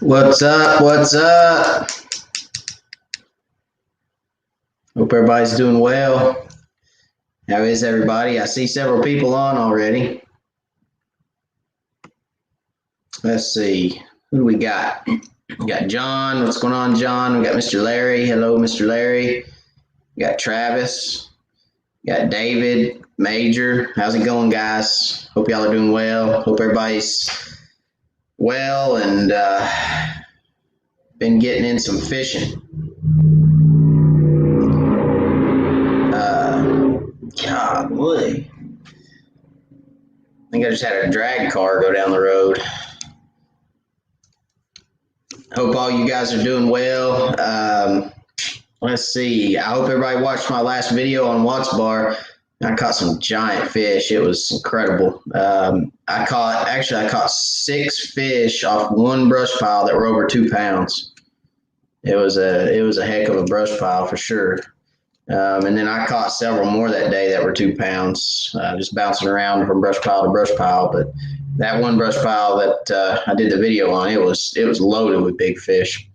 What's up? What's up? Hope everybody's doing well. How is everybody? I see several people on already. Let's see. Who do we got? We got John. What's going on, John? We got Mr. Larry. Hello, Mr. Larry. We got Travis. We got David, Major. How's it going, guys? Hope y'all are doing well. Hope everybody's well and been getting in some fishing. Golly. I think I just had a drag car go down the road. Hope all you guys are doing well. Let's see. I hope everybody watched my last video on Watts Bar. I caught some giant fish. It was incredible. I caught 6 fish off one brush pile that were over 2 pounds. It was a heck of a brush pile for sure. And then I caught several more that day that were 2 pounds, just bouncing around from brush pile to brush pile. But that one brush pile that I did the video on, it was loaded with big fish.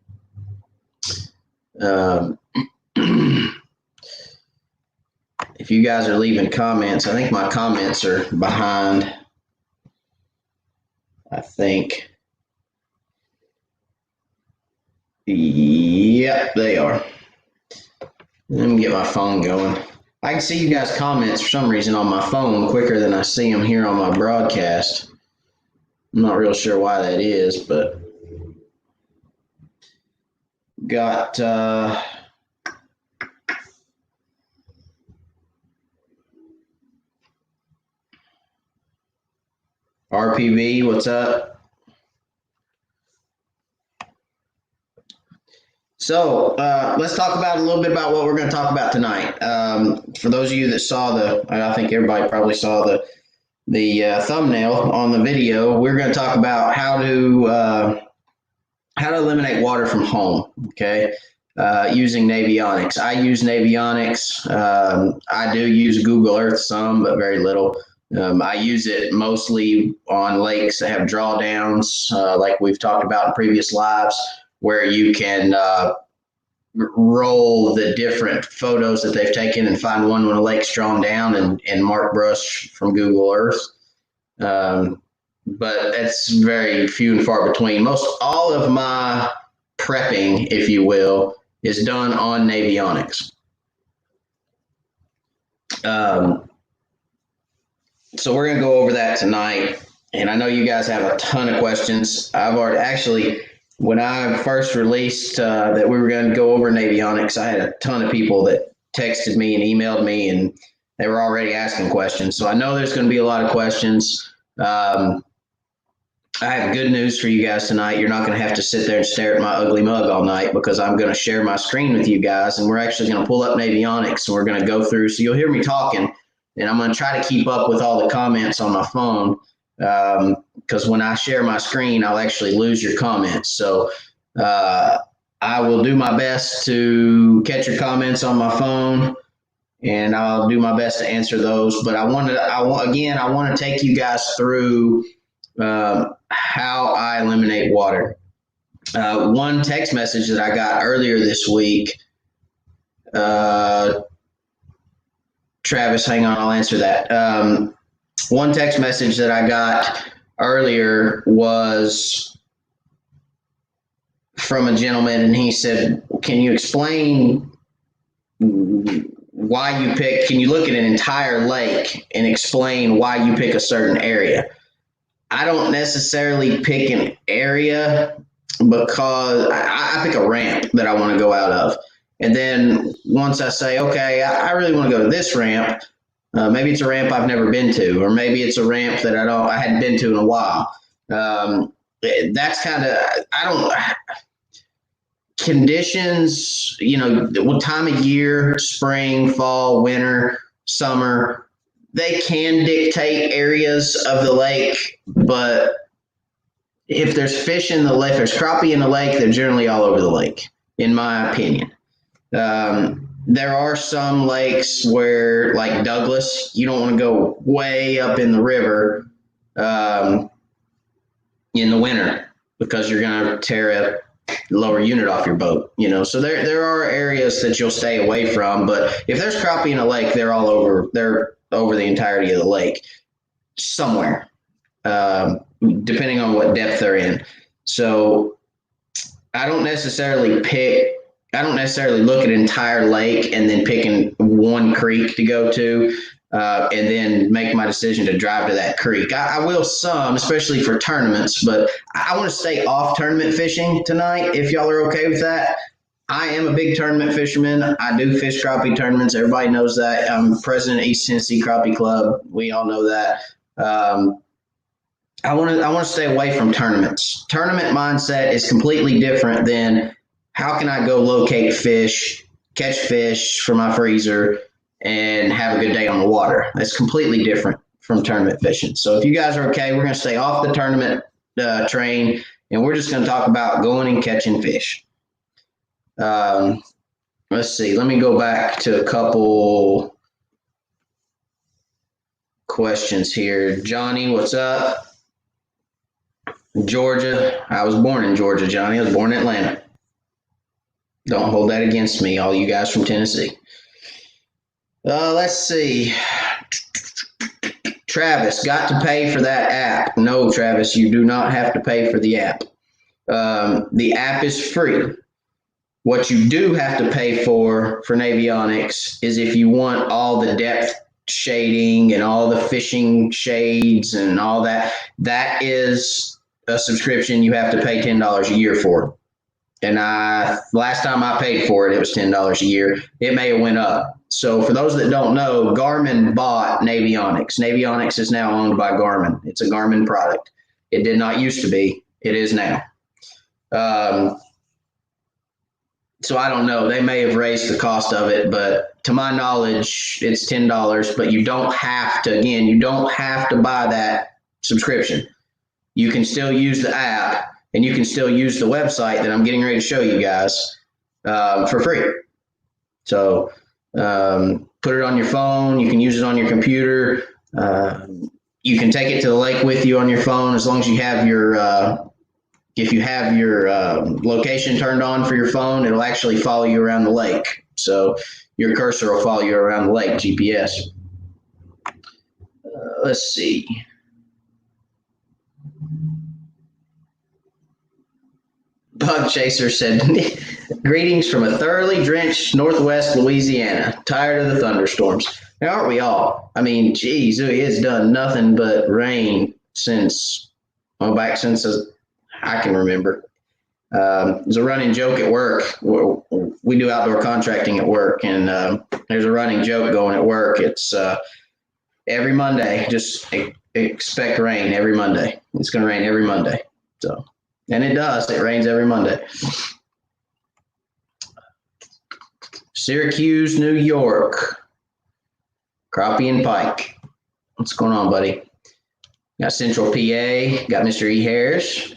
If you guys are leaving comments, I think my comments are behind. I think. Yep, they are. Let me get my phone going. I can see you guys' comments for some reason on my phone quicker than I see them here on my broadcast. I'm not real sure why that is, but got RPV, what's up? So let's talk about a little bit about what we're going to talk about tonight. For those of you that saw I think everybody probably saw the thumbnail on the video. We're going to talk about how to eliminate water from home. Okay, using Navionics. I use Navionics. I do use Google Earth some, but very little. I use it mostly on lakes that have drawdowns, like we've talked about in previous lives, where you can roll the different photos that they've taken and find one when a lake's drawn down and mark brush from Google Earth. But it's very few and far between. All of my prepping, if you will, is done on Navionics. So we're going to go over that tonight. And I know you guys have a ton of questions. I've already actually, when I first released that we were going to go over Navionics, I had a ton of people that texted me and emailed me, and they were already asking questions. So I know there's going to be a lot of questions. I have good news for you guys tonight. You're not going to have to sit there and stare at my ugly mug all night, because I'm going to share my screen with you guys, and we're actually going to pull up Navionics, and we're going to go through. So you'll hear me talking, and I'm going to try to keep up with all the comments on my phone. Because when I share my screen, I'll actually lose your comments. So I will do my best to catch your comments on my phone, and I'll do my best to answer those. But I want to take you guys through how I eliminate water. One text message that I got earlier this week. Travis, hang on, I'll answer that. One text message that I got earlier was from a gentleman, and he said, can you explain why you can you look at an entire lake and explain why you pick a certain area? I don't necessarily pick an area, because I pick a ramp that I want to go out of. And then once I say, okay, I really want to go to this ramp, maybe it's a ramp I've never been to, or maybe it's a ramp that I hadn't been to in a while. That's kind of, conditions, what time of year, spring, fall, winter, summer, they can dictate areas of the lake. But if there's fish in the lake, there's crappie in the lake, they're generally all over the lake, in my opinion. There are some lakes where, like Douglas, you don't want to go way up in the river in the winter. because you're going to tear a lower unit off your boat. So there are areas that you'll stay away from, but if there's crappie in a lake, they're over the entirety of the lake somewhere, depending on what depth they're in. So I don't necessarily look at an entire lake and then picking one creek to go to, and then make my decision to drive to that creek. I will some, especially for tournaments, but I want to stay off tournament fishing tonight, if y'all are okay with that. I am a big tournament fisherman. I do fish crappie tournaments. Everybody knows that. I'm president of East Tennessee Crappie Club. We all know that. I want to stay away from tournaments. Tournament mindset is completely different than how can I go locate fish, catch fish for my freezer, and have a good day on the water. That's completely different from tournament fishing. So if you guys are okay, we're going to stay off the tournament train, and we're just going to talk about going and catching fish. Let's see. Let me go back to a couple questions here. Johnny, what's up? Georgia. I was born in Georgia, Johnny. I was born in Atlanta. Don't hold that against me, all you guys from Tennessee. Let's see. Travis, got to pay for that app. No, Travis, you do not have to pay for the app. The app is free. What you do have to pay for Navionics is if you want all the depth shading and all the fishing shades and all that. That is a subscription you have to pay $10 a year for. And last time I paid for it, it was $10 a year. It may have went up. So for those that don't know, Garmin bought Navionics. Navionics is now owned by Garmin. It's a Garmin product. It did not used to be. It is now. So I don't know. They may have raised the cost of it, but to my knowledge, it's $10. But you don't have to buy that subscription. You can still use the app, and you can still use the website that I'm getting ready to show you guys for free. So put it on your phone. You can use it on your computer. You can take it to the lake with you on your phone as long as you have if you have your location turned on for your phone, it'll actually follow you around the lake. So your cursor will follow you around the lake, GPS. Let's see. Bug Chaser said, greetings from a thoroughly drenched Northwest Louisiana. Tired of the thunderstorms. Now, aren't we all? I mean, geez, it's done nothing but rain since I can remember. There's a running joke at work. We do outdoor contracting at work, and there's a running joke going at work. It's every Monday, just expect rain every Monday. It's going to rain every Monday. So, and it does. It rains every Monday. Syracuse, New York. Crappie and pike. What's going on, buddy? Got Central PA. Got Mr. E. Harris.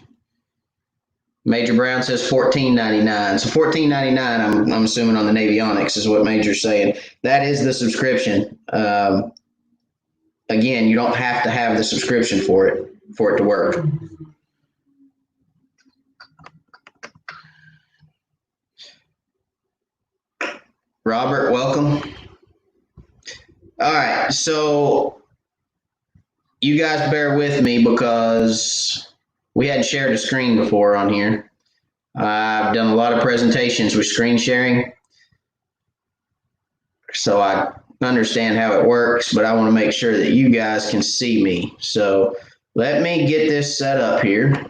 Major Brown says $14.99. So $14.99, I'm assuming on the Navionics is what Major's saying. That is the subscription. Again, you don't have to have the subscription for it to work. Robert, welcome. All right, so you guys bear with me because we hadn't shared a screen before on here. I've done a lot of presentations with screen sharing, so I understand how it works, but I want to make sure that you guys can see me. So let me get this set up here.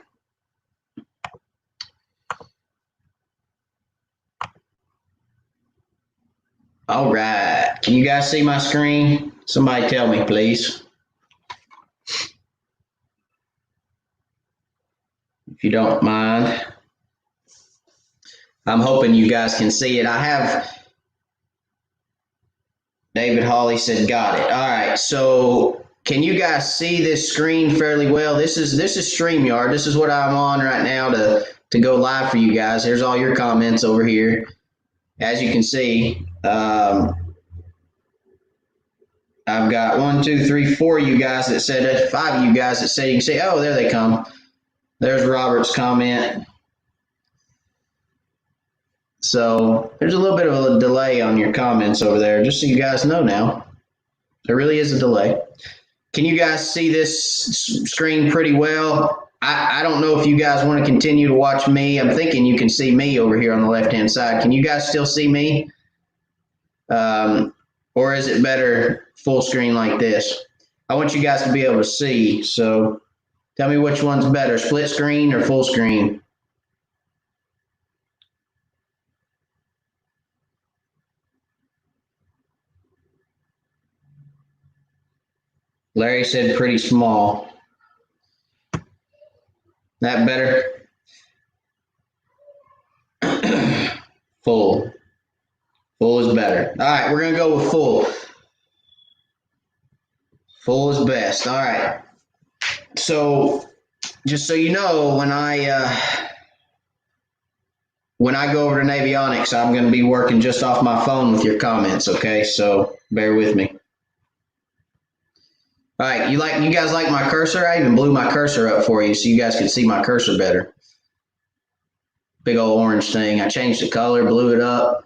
All right, can you guys see my screen? Somebody tell me, please. If you don't mind. I'm hoping you guys can see it. I have David Hawley said, got it. All right, so can you guys see this screen fairly well? This is StreamYard. This is what I'm on right now to go live for you guys. Here's all your comments over here. As you can see, I've got 1, 2, 3, 4 you guys that said it, 5 of you guys that said you can see. Oh, there they come. There's Robert's comment. So there's a little bit of a delay on your comments over there, just so you guys know now. There really is a delay. Can you guys see this screen pretty well? I don't know if you guys want to continue to watch me. I'm thinking you can see me over here on the left-hand side. Can you guys still see me? Or is it better full screen like this? I want you guys to be able to see. So tell me which one's better, split screen or full screen? Larry said pretty small. That better? Full. Full is better. All right, we're going to go with full. Full is best. All right. So just so you know, when I go over to Navionics, I'm going to be working just off my phone with your comments, okay? So bear with me. All right, you guys like my cursor? I even blew my cursor up for you so you guys can see my cursor better. Big old orange thing. I changed the color, blew it up.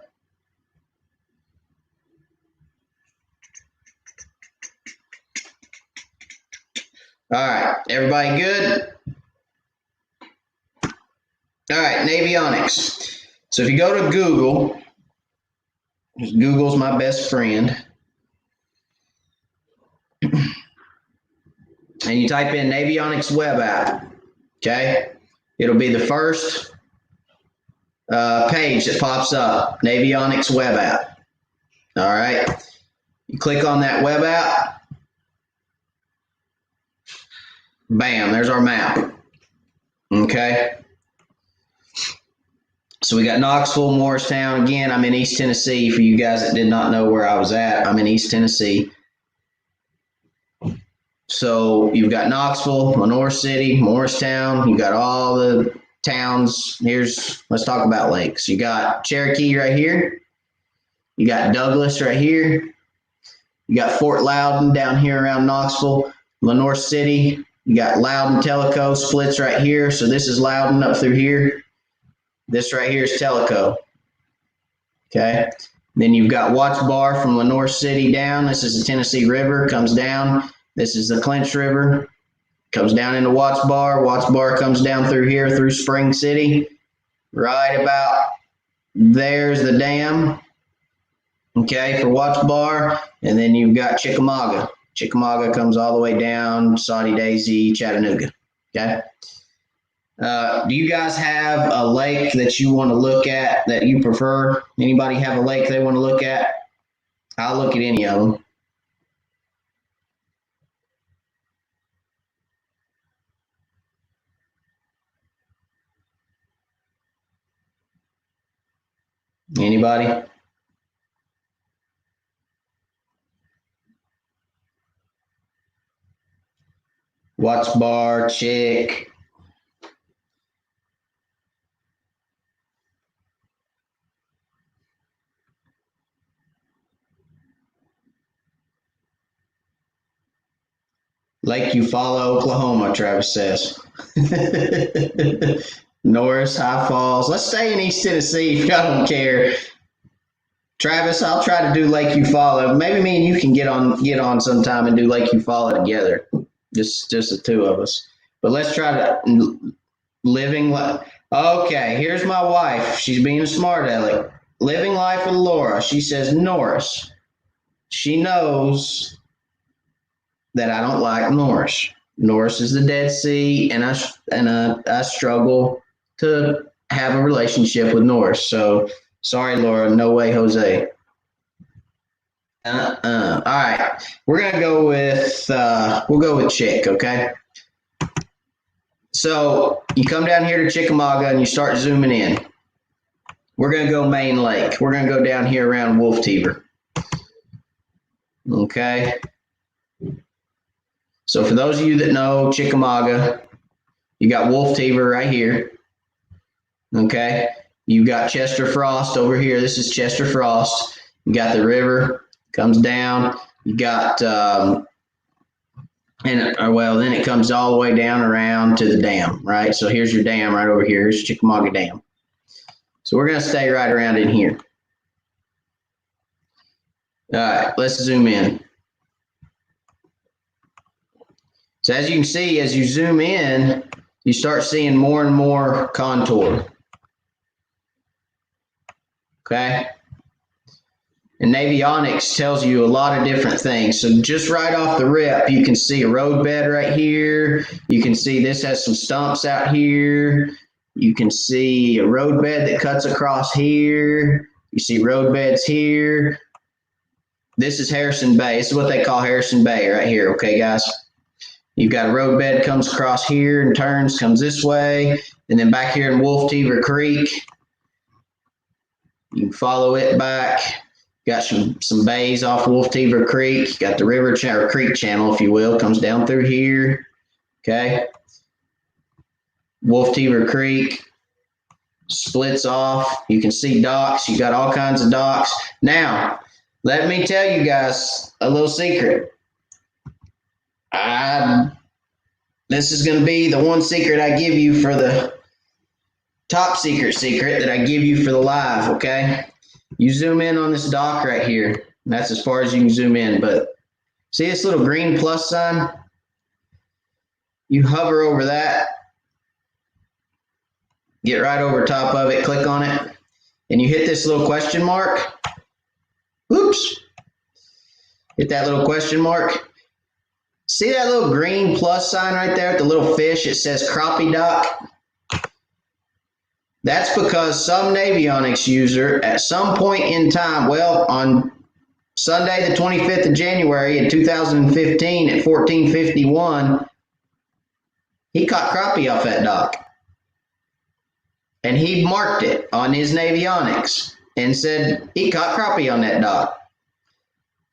All right, everybody good? All right, Navionics. So if you go to Google, Google's my best friend, and you type in Navionics web app, okay? It'll be the first page that pops up, Navionics web app. All right, you click on that web app. Bam, there's our map. Okay. So we got Knoxville, Morristown. Again, I'm in East Tennessee. For you guys that did not know where I was at, I'm in East Tennessee. So you've got Knoxville, Lenore City, Morristown. You got all the towns. Let's talk about lakes. You got Cherokee right here. You got Douglas right here. You got Fort Loudon down here around Knoxville. Lenore City. You got Loudon, Tellico splits right here. So this is Loudon up through here. This right here is Tellico. Okay. Then you've got Watts Bar from Lenore City down. This is the Tennessee River, comes down. This is the Clinch River, comes down into Watts Bar. Watts Bar comes down through here through Spring City. Right about there's the dam. Okay, for Watts Bar. And then you've got Chickamauga. Chickamauga comes all the way down, Saudi Daisy, Chattanooga. Okay. Do you guys have a lake that you want to look at that you prefer? Anybody have a lake they want to look at? I'll look at any of them. Anybody? Watts Bar, Chick. Lake Eufaula, Oklahoma, Travis says. Norris, High Falls. Let's stay in East Tennessee if y'all don't care. Travis, I'll try to do Lake Eufaula. Maybe me and you can get on sometime and do Lake Eufaula together. Just the two of us. But let's try to living life. Okay, here's my wife. She's being a smart aleck. Living life with Laura. She says Norris. She knows that I don't like Norris. Norris is the Dead Sea, and I struggle to have a relationship with Norris. So sorry, Laura. No way, Jose. All right, we're gonna go with we'll go with Chick. Okay. So you come down here to Chickamauga and you start zooming in. We're gonna go Main Lake. We're gonna go down here around Wolf Teever. Okay. So for those of you that know Chickamauga, you got Wolf Teever right here. Okay. You got Chester Frost over here. This is Chester Frost. You got the river comes down. You got then it comes all the way down around down to the dam, right? So here's your dam right over here. Here's Chickamauga Dam. So we're going to stay right around in here. All right, let's zoom in. So as you can see, as you zoom in, you start seeing more and more contour. Okay? And Navionics tells you a lot of different things. So just right off the rip, you can see a road bed right here. You can see this has some stumps out here. You can see a road bed that cuts across here. You see road beds here. This is Harrison Bay. This is what they call Harrison Bay right here, okay, guys? You've got a road bed comes across here and turns, comes this way. And then back here in Wolf Teaver Creek, you can follow it back. Got some bays off Wolf Teaver Creek. You got the river or creek channel, if you will, comes down through here. Okay. Wolf Teaver Creek splits off. You can see docks. You got all kinds of docks. Now, let me tell you guys a little secret. This is going to be the one secret I give you for the top secret that I give you for the live, okay? You zoom in on this dock right here. That's as far as you can zoom in, but see this little green plus sign? You hover over that, get right over top of it, click on it, and you hit this little question mark. Oops. Hit that little question mark. See that little green plus sign right there with the little fish? It says Crappie Dock. That's because some Navionics user at some point in time, well, on Sunday the 25th of January in 2015 at 14:51, he caught crappie off that dock. And he marked it on his Navionics and said he caught crappie on that dock.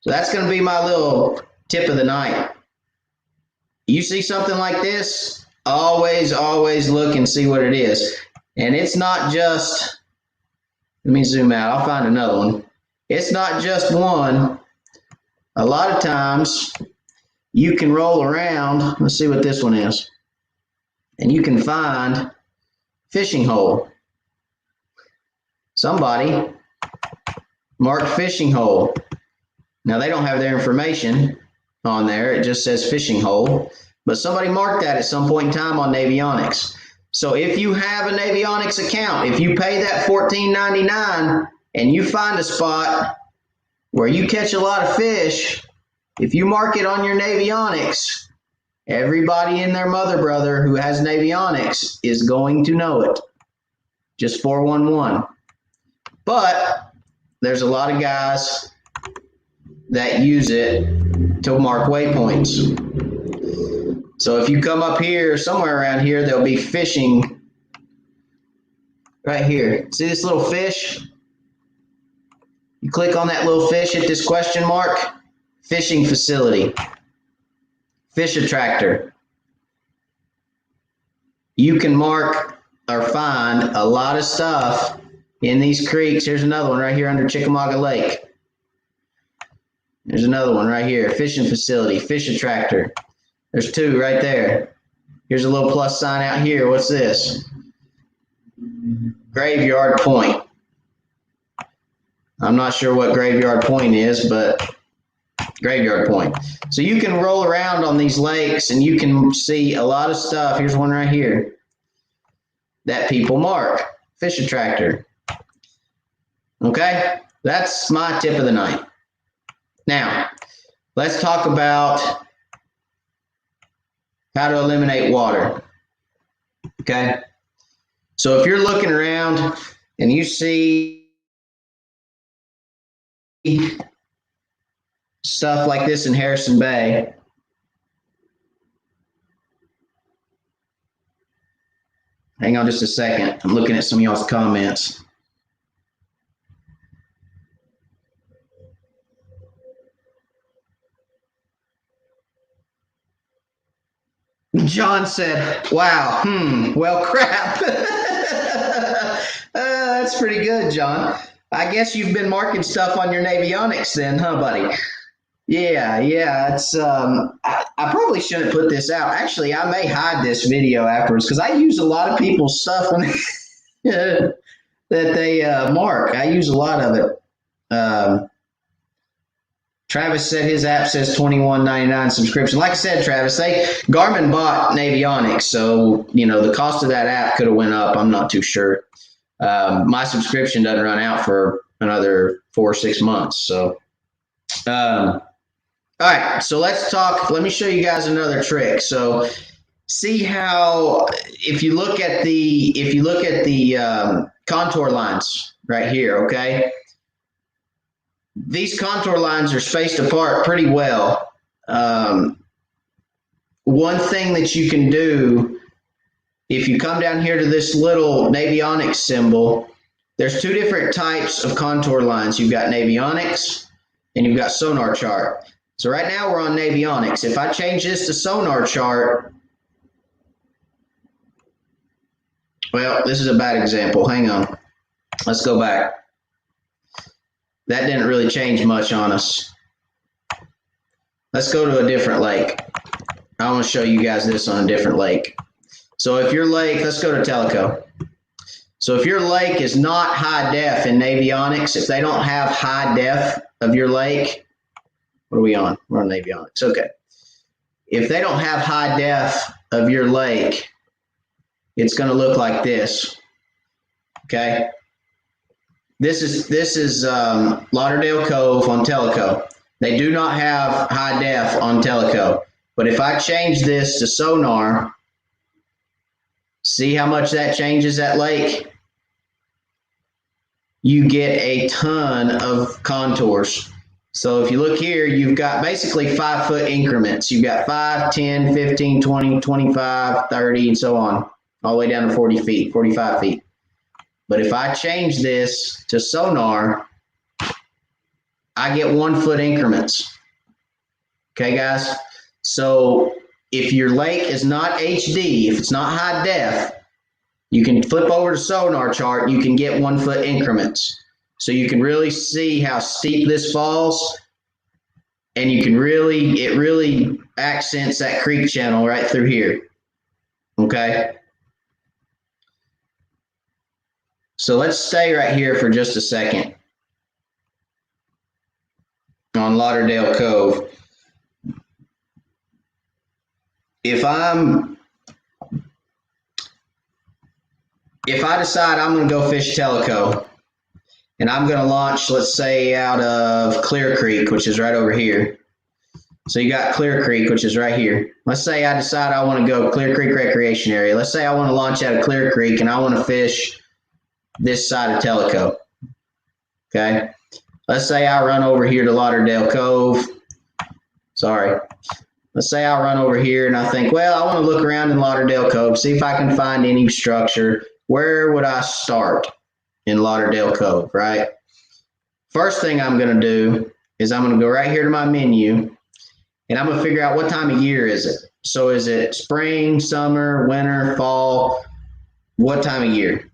So that's going to be my little tip of the night. You see something like this, always look and see what it is. And it's not just, let me zoom out, I'll find another one. It's not just one. A lot of times you can roll around, let's see what this one is, and you can find fishing hole. Somebody marked fishing hole. Now they don't have their information on there, it just says fishing hole, but somebody marked that at some point in time on Navionics. So if you have a Navionics account, if you pay that $14.99 and you find a spot where you catch a lot of fish, if you mark it on your Navionics, everybody and their mother brother who has Navionics is going to know it. Just 411. But there's a lot of guys that use it to mark waypoints. So if you come up here, somewhere around here, there'll be fishing right here. See this little fish? You click on that little fish, hit this question mark, fishing facility, fish attractor. You can mark or find a lot of stuff in these creeks. Here's another one right here under Chickamauga Lake. There's another one right here, fishing facility, fish attractor. There's two right there. Here's a little plus sign out here. What's this? Graveyard Point. I'm not sure what Graveyard Point is, but Graveyard Point. So you can roll around on these lakes and you can see a lot of stuff. Here's one right here that people mark. Fish attractor. Okay? That's my tip of the night. Now, let's talk about how to eliminate water. Okay? So if you're looking around and you see stuff like this in Harrison Bay, hang on just a second. I'm looking at some of y'all's comments. John said, wow, well, crap. That's pretty good, John. I guess you've been marking stuff on your Navionics then, huh, buddy? Yeah. It's I probably shouldn't put this out. Actually, I may hide this video afterwards because I use a lot of people's stuff when that they mark. I use a lot of it. Travis said his app says $21.99 subscription. Like I said, Travis, Garmin bought Navionics, so the cost of that app could have went up. I'm not too sure. My subscription doesn't run out for another 4 or 6 months. So, all right. So let's talk. Let me show you guys another trick. So, see how if you look at the contour lines right here, okay. These contour lines are spaced apart pretty well. One thing that you can do, if you come down here to this little Navionics symbol, there's two different types of contour lines. You've got Navionics and you've got sonar chart. So right now we're on Navionics. If I change this to sonar chart, well, this is a bad example. Hang on. Let's go back. That didn't really change much on us. Let's go to a different lake. I want to show you guys this on a different lake. So if your lake, let's go to Teleco. So if your lake is not high def in Navionics, if they don't have high def of your lake, what are we on? We're on Navionics. Okay. If they don't have high def of your lake, it's going to look like this. Okay. This is Lauderdale Cove on Teleco. They do not have high def on Teleco. But if I change this to sonar, see how much that changes that lake? You get a ton of contours. So if you look here, you've got basically 5-foot increments. You've got 5, 10, 15, 20, 25, 30, and so on, all the way down to 40 feet, 45 feet. But if I change this to sonar, I get 1-foot increments. Okay, guys? So if your lake is not HD, if it's not high def, you can flip over to sonar chart, you can get 1-foot increments. So you can really see how steep this falls, and it really accents that creek channel right through here. Okay? So let's stay right here for just a second on Lauderdale Cove. If I decide I'm going to go fish Teleco, and I'm going to launch, let's say, out of Clear Creek, which is right over here. So you got Clear Creek, which is right here. Let's say I decide I want to go Clear Creek Recreation Area. Let's say I want to launch out of Clear Creek, and I want to fish this side of Teleco. Okay. Let's say I run over here to Lauderdale Cove. Sorry. Let's say I run over here and I think, well, I want to look around in Lauderdale Cove, see if I can find any structure. Where would I start in Lauderdale Cove, right? First thing I'm going to do is I'm going to go right here to my menu, and I'm going to figure out what time of year is it. So is it spring, summer, winter, fall? What time of year?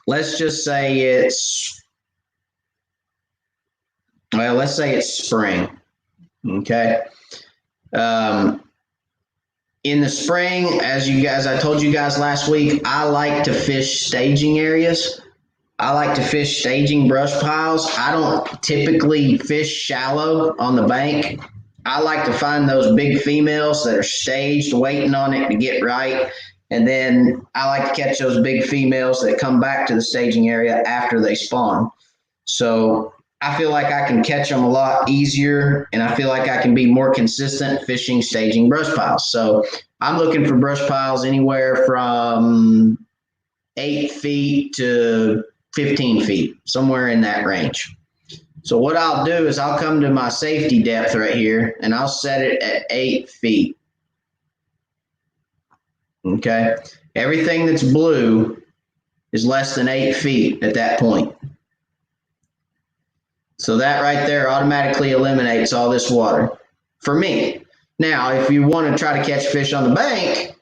Let's just say let's say it's spring. Okay. In the spring, I told you guys last week, I like to fish staging areas. I like to fish staging brush piles. I don't typically fish shallow on the bank. I like to find those big females that are staged, waiting on it to get right. And then I like to catch those big females that come back to the staging area after they spawn. So I feel like I can catch them a lot easier, and I feel like I can be more consistent fishing staging brush piles. So I'm looking for brush piles anywhere from 8 feet to 15 feet, somewhere in that range. So what I'll do is I'll come to my safety depth right here, and I'll set it at 8 feet. Okay. Everything that's blue is less than 8 feet at that point. So that right there automatically eliminates all this water for me. Now, if you want to try to catch fish on the bank,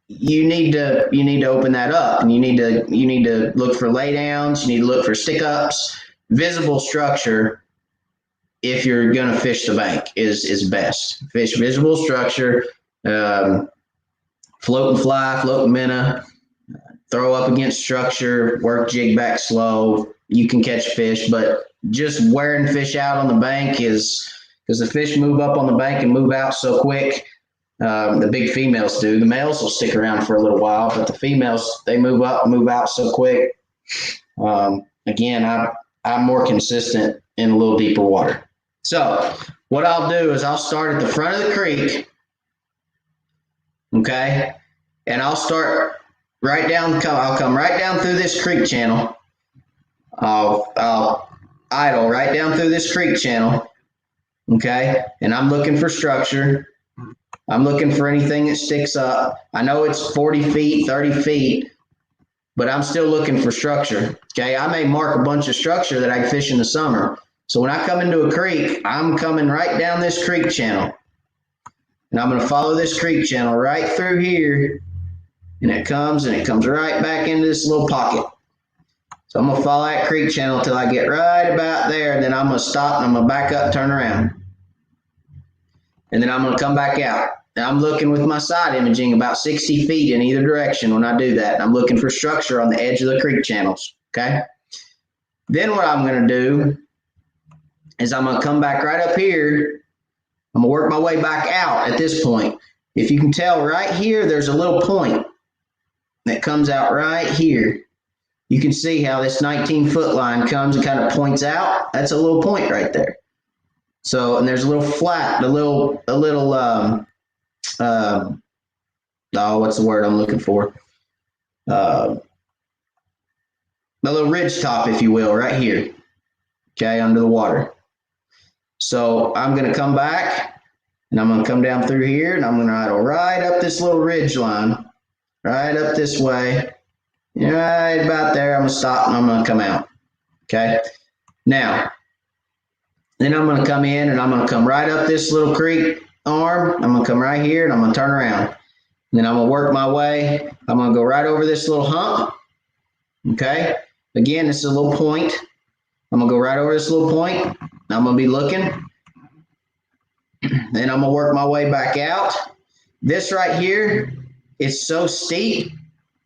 you need to open that up, and you need to look for laydowns. You need to look for stick ups, visible structure if you're going to fish the bank is best. Fish visible structure, float and fly, float and minnow, throw up against structure, work jig back slow. You can catch fish, but just wearing fish out on the bank is because the fish move up on the bank and move out so quick. The big females do. The males will stick around for a little while, but the females, they move up, move out so quick. Again, I'm more consistent in a little deeper water. So what I'll do is I'll start at the front of the creek, okay? And I'll start right down, I'll come right down through this creek channel. I'll idle right down through this creek channel, okay? And I'm looking for structure. I'm looking for anything that sticks up. I know it's 40 feet, 30 feet, but I'm still looking for structure, okay? I may mark a bunch of structure that I fish in the summer. So when I come into a creek, I'm coming right down this creek channel. And I'm going to follow this creek channel right through here. And it comes right back into this little pocket. So I'm going to follow that creek channel until I get right about there. And then I'm going to stop and I'm going to back up, turn around. And then I'm going to come back out. And I'm looking with my side imaging about 60 feet in either direction when I do that. And I'm looking for structure on the edge of the creek channels, okay? Then what I'm going to do is I'm going to come back right up here. I'm going to work my way back out at this point. If you can tell right here, there's a little point that comes out right here. You can see how this 19-foot line comes and kind of points out. That's a little point right there. So, and there's a little flat, oh, what's the word I'm looking for? A little ridge top, if you will, right here. Okay, under the water. So I'm going to come back and I'm going to come down through here and I'm going to idle right up this little ridge line, right up this way, right about there. I'm going to stop and I'm going to come out. Okay. Now, then I'm going to come in and I'm going to come right up this little creek arm. I'm going to come right here and I'm going to turn around. And then I'm going to work my way. I'm going to go right over this little hump. Okay. Again, this is a little point. I'm going to go right over this little point. I'm going to be looking. Then I'm going to work my way back out. This right here is so steep.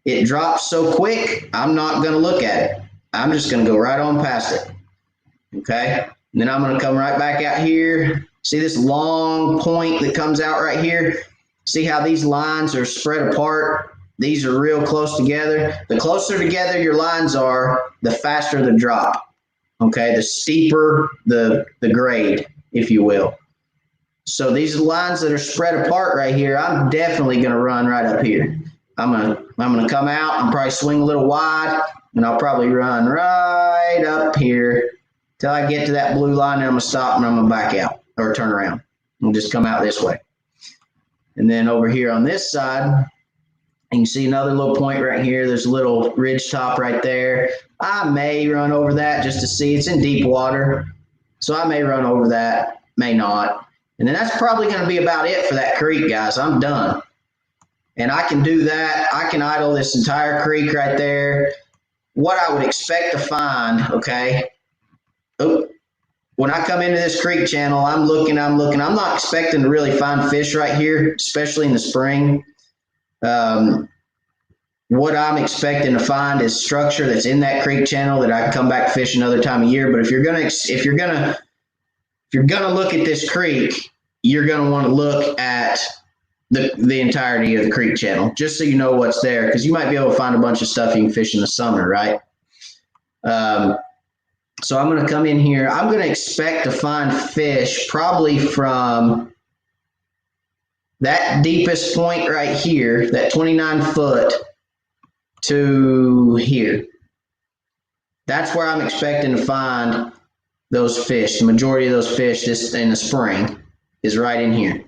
It drops so quick. I'm not going to look at it. I'm just going to go right on past it. Okay. And then I'm going to come right back out here. See this long point that comes out right here? See how these lines are spread apart? These are real close together. The closer together your lines are, the faster the drop. Okay, the steeper the grade, if you will. So these lines that are spread apart right here, I'm definitely going to run right up here. I'm gonna come out and probably swing a little wide, and I'll probably run right up here till I get to that blue line, and I'm gonna stop and I'm gonna back out or turn around and just come out this way. And then over here on this side, you can see another little point right here. There's a little ridge top right there. I may run over that just to see. It's in deep water, so I may run over that, may not. And then that's probably going to be about it for that creek, guys. I'm done. And I can do that. I can idle this entire creek right there. What I would expect to find, okay, when I come into this creek channel, I'm looking. I'm not expecting to really find fish right here, especially in the spring. What I'm expecting to find is structure that's in that creek channel that I can come back fish another time of year. But if you're gonna look at this creek, you're gonna want to look at the entirety of the creek channel, just so you know what's there, because you might be able to find a bunch of stuff you can fish in the summer, right? So I'm going to come in here. I'm going to expect to find fish probably from that deepest point right here, that 29 foot, to here. That's where I'm expecting to find those fish. The majority of those fish this in the spring is right in here.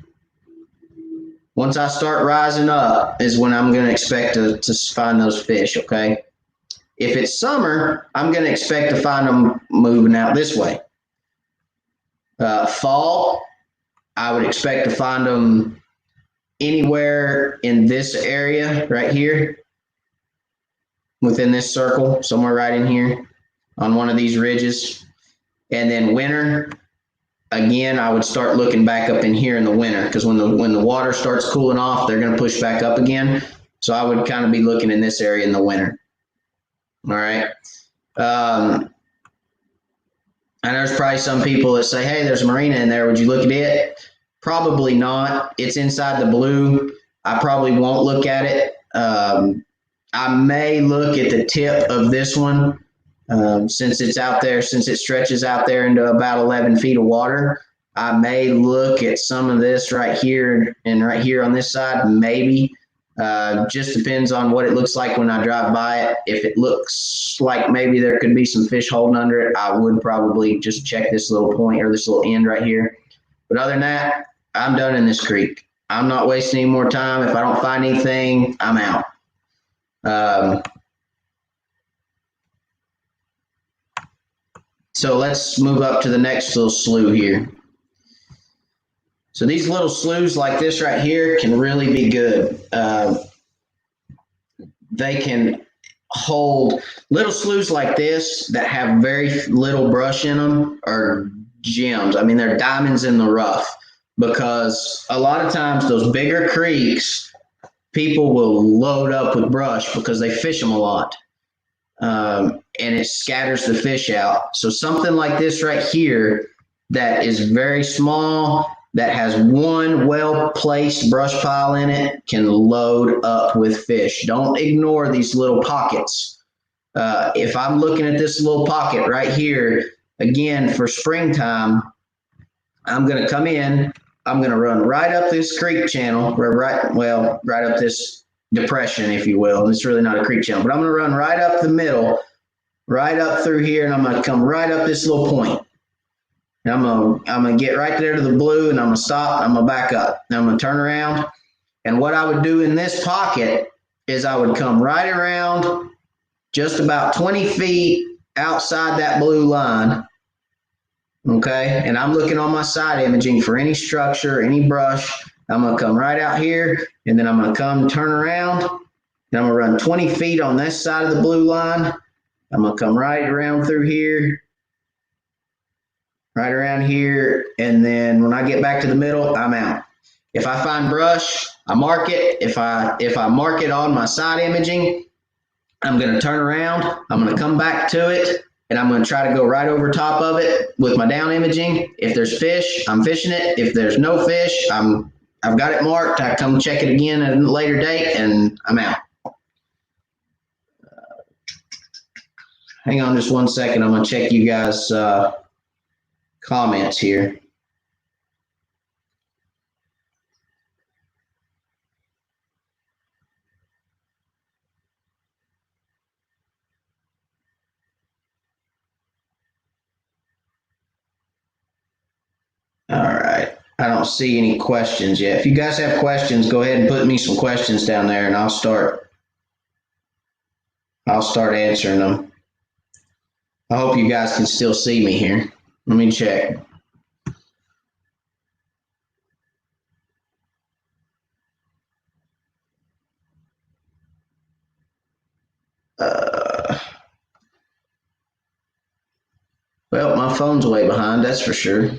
Once I start rising up is when I'm going to expect to find those fish, okay? If it's summer, I'm going to expect to find them moving out this way. Fall, I would expect to find them anywhere in this area right here, within this circle, somewhere right in here on one of these ridges. And then winter, again, I would start looking back up in here in the winter, because when the water starts cooling off, they're going to push back up again. So I would kind of be looking in this area in the winter. All right. And there's probably some people that say, hey, there's a marina in there. Would you look at it? Probably not. It's inside the blue. I probably won't look at it. I may look at the tip of this one, since it's out there, since it stretches out there into about 11 feet of water. I may look at some of this right here and right here on this side, maybe. Just depends on what it looks like when I drive by it. If it looks like maybe there could be some fish holding under it, I would probably just check this little point or this little end right here. But other than that, I'm done in this creek. I'm not wasting any more time. If I don't find anything, I'm out. So let's move up to the next little slough here. So these little sloughs like this right here can really be good. They can hold little sloughs like this that have very little brush in them are gems. I mean, they're diamonds in the rough, because a lot of times those bigger creeks, people will load up with brush because they fish them a lot. And it scatters the fish out. So something like this right here that is very small, that has one well-placed brush pile in it, can load up with fish. Don't ignore these little pockets. If I'm looking at this little pocket right here, again, for springtime, I'm going to come in, I'm going to run right up this creek channel, right up this depression, if you will. It's really not a creek channel, but I'm going to run right up the middle, right up through here, and I'm going to come right up this little point. And I'm gonna get right there to the blue, and I'm gonna stop. I'm gonna back up. And I'm gonna turn around. And what I would do in this pocket is I would come right around just about 20 feet outside that blue line. Okay, and I'm looking on my side imaging for any structure, any brush. I'm gonna come right out here, and then I'm gonna come turn around, and I'm gonna run 20 feet on this side of the blue line. I'm gonna come right around through here, right around here, and then when I get back to the middle, I'm out. If I find brush, I mark it. If I mark it on my side imaging, I'm going to turn around, I'm going to come back to it, and I'm going to try to go right over top of it with my down imaging. If there's fish, I'm fishing it. If there's no fish, I've got it marked. I come check it again at a later date, and I'm out. Hang on just 1 second. I'm going to check you guys' comments here. All right. I don't see any questions yet. If you guys have questions, go ahead and put me some questions down there, and I'll start answering them. I hope you guys can still see me here. Let me check. Well, my phone's way behind, that's for sure.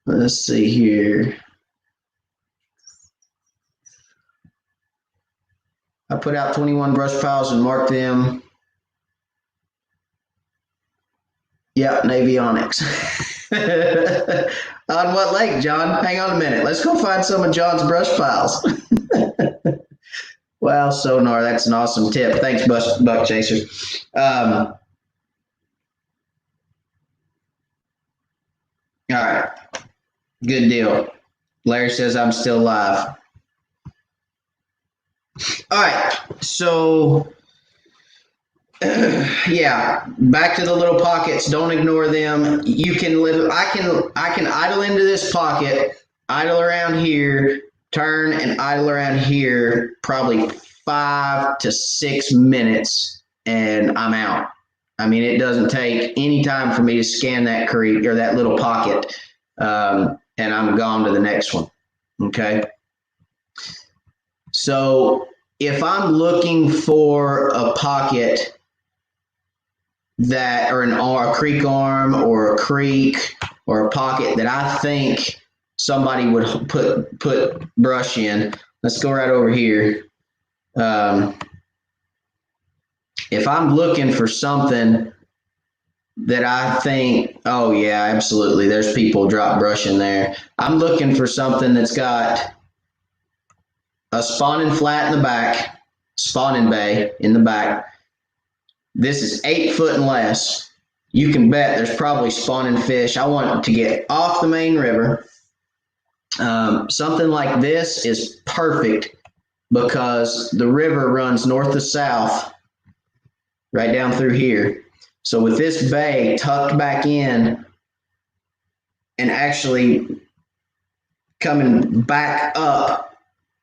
Let's see here. I put out 21 brush piles and marked them. Yeah, Navionics. On what lake, John? Hang on a minute. Let's go find some of John's brush piles. Wow, sonar, that's an awesome tip. Thanks, Buck Chaser. All right, good deal. Larry says I'm still live. All right, so yeah, back to the little pockets. Don't ignore them. You can live. I can idle into this pocket, idle around here, turn and idle around here, probably 5 to 6 minutes, and I'm out. I mean, it doesn't take any time for me to scan that creek or that little pocket, and I'm gone to the next one. Okay. So if I'm looking for a pocket that, or a creek arm or a creek or a pocket that I think somebody would put brush in. Let's go right over here. If I'm looking for something that I think, oh yeah, absolutely, there's people drop brush in there. I'm looking for something that's got a spawning flat in the back, spawning bay in the back. This is 8 foot and less. You can bet there's probably spawning fish. I want it to get off the main river. Something like this is perfect because the river runs north to south right down through here. So with this bay tucked back in and actually coming back up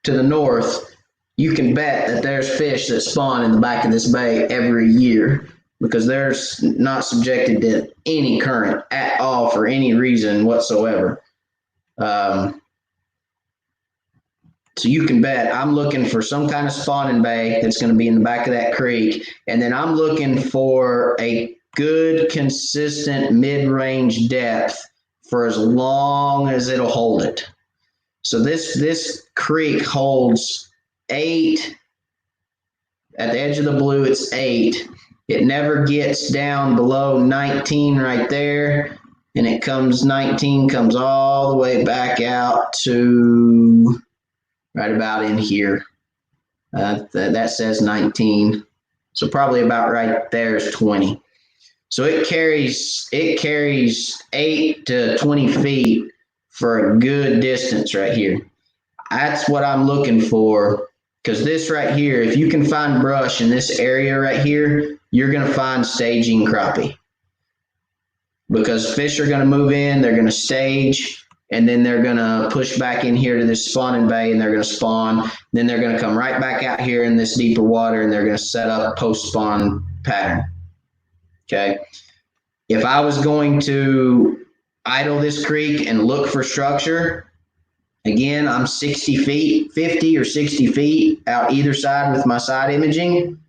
to the north, you can bet that there's fish that spawn in the back of this bay every year because they're not subjected to any current at all for any reason whatsoever. So you can bet I'm looking for some kind of spawning bay that's going to be in the back of that creek. And then I'm looking for a good, consistent mid-range depth for as long as it'll hold it. So this creek holds 8. At the edge of the blue, it's 8. It never gets down below 19 right there. And it comes 19, comes all the way back out to right about in here. That says 19. So probably about right there is 20. So it carries 8 to 20 feet for a good distance right here. That's what I'm looking for, because this right here, if you can find brush in this area right here, you're going to find staging crappie. Because fish are going to move in, they're going to stage, and then they're going to push back in here to this spawning bay, and they're going to spawn. Then they're going to come right back out here in this deeper water, and they're going to set up a post-spawn pattern. Okay. If I was going to idle this creek and look for structure, again, I'm 60 feet, 50 or 60 feet out either side with my side imaging.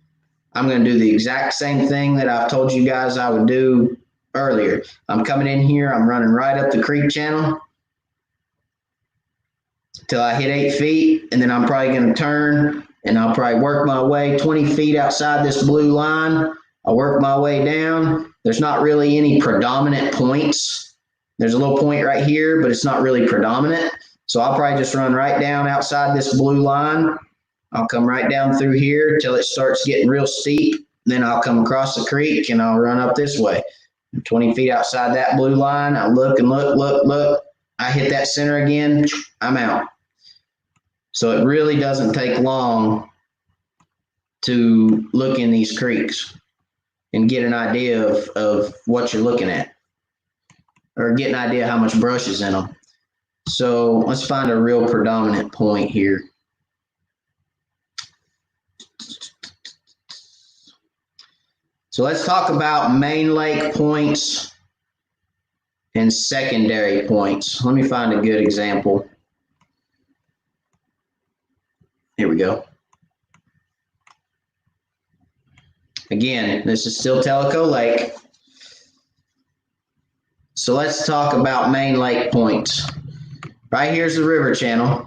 I'm going to do the exact same thing that I've told you guys I would do earlier. I'm coming in here, I'm running right up the creek channel till I hit 8 feet, and then I'm probably going to turn and I'll probably work my way 20 feet outside this blue line. I'll work my way down. There's not really any predominant points. There's a little point right here, but it's not really predominant. So I'll probably just run right down outside this blue line. I'll come right down through here till it starts getting real steep. Then I'll come across the creek and I'll run up this way. 20 feet outside that blue line, I look and look. I hit that center again, I'm out. So it really doesn't take long to look in these creeks and get an idea of what you're looking at, or get an idea how much brush is in them. So let's find a real predominant point here. So let's talk about main lake points and secondary points. Let me find a good example. Here we go. Again, this is still Tellico Lake. So let's talk about main lake points. Right here's the river channel.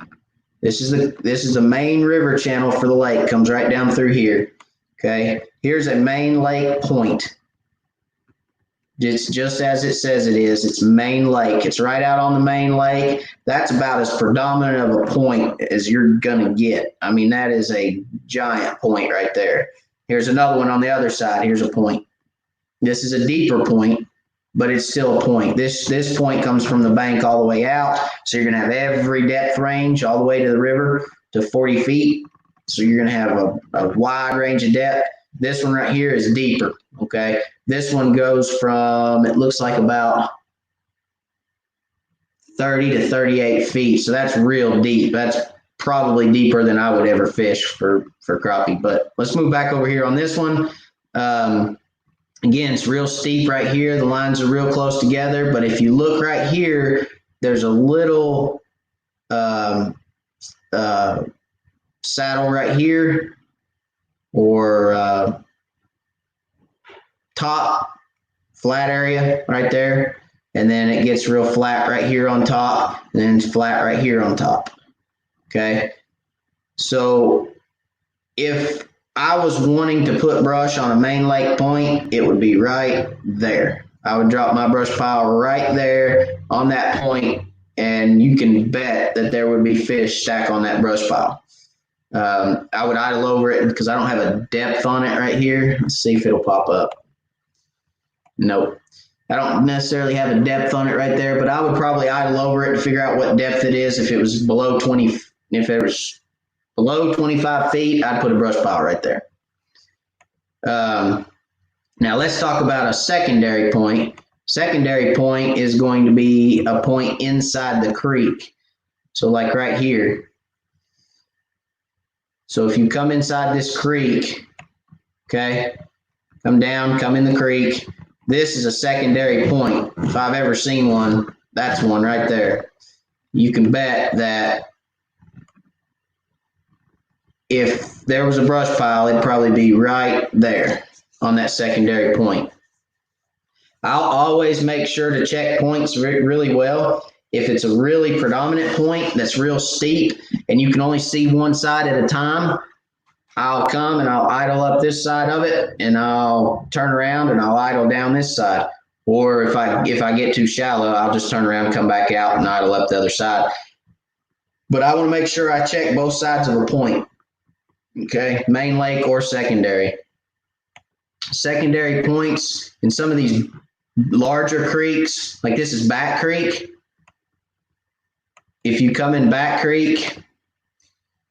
This is the main river channel for the lake. Comes right down through here. Okay. Here's a main lake point. It's just as it says it is. It's main lake. It's right out on the main lake. That's about as predominant of a point as you're gonna get. I mean, that is a giant point right there. Here's another one on the other side. Here's a point. This is a deeper point, but it's still a point. This point comes from the bank all the way out. So you're going to have every depth range all the way to the river to 40 feet. So you're going to have a wide range of depth. This one right here is deeper. Okay. This one goes from, it looks like about 30 to 38 feet. So that's real deep. That's probably deeper than I would ever fish for crappie. But let's move back over here on this one. Again, it's real steep right here. The lines are real close together. But if you look right here, there's a little saddle right here, or top flat area right there, and then it gets real flat right here on top, and then it's flat right here on top. Okay, so if I was wanting to put brush on a main lake point, it would be right there. I would drop my brush pile right there on that point, and you can bet that there would be fish stacked on that brush pile. I would idle over it because I don't have a depth on it right here. Let's see if it'll pop up. Nope. I don't necessarily have a depth on it right there, but I would probably idle over it to figure out what depth it is. If it was below 20, if it was below 25 feet, I'd put a brush pile right there. Now let's talk about a secondary point. Secondary point is going to be a point inside the creek. So like right here. So if you come inside this creek, okay, come down, come in the creek, this is a secondary point. If I've ever seen one, that's one right there. You can bet that if there was a brush pile, it'd probably be right there on that secondary point. I'll always make sure to check points really well. If it's a really predominant point that's real steep and you can only see one side at a time, I'll come and I'll idle up this side of it, and I'll turn around and I'll idle down this side. Or if I get too shallow, I'll just turn around and come back out and idle up the other side. But I want to make sure I check both sides of a point. Okay, main lake or secondary. Secondary points in some of these larger creeks, like this is Back Creek. If you come in Back Creek,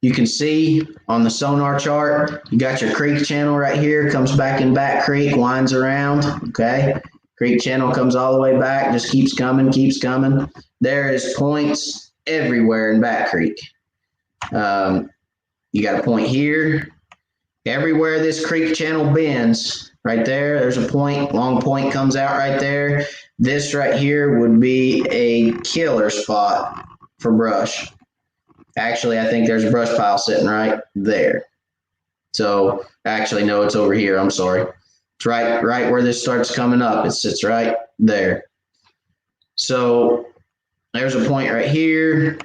you can see on the sonar chart, you got your creek channel right here, comes back in Back Creek, winds around, okay? Creek channel comes all the way back, just keeps coming, keeps coming. There is points everywhere in Back Creek. You got a point here. Everywhere this creek channel bends, right there, there's a point, long point comes out right there. This right here would be a killer spot for brush. Actually, I think there's a brush pile sitting right there. So, actually, no, it's over here. I'm sorry. It's right where this starts coming up. It sits right there. So, there's a point right here.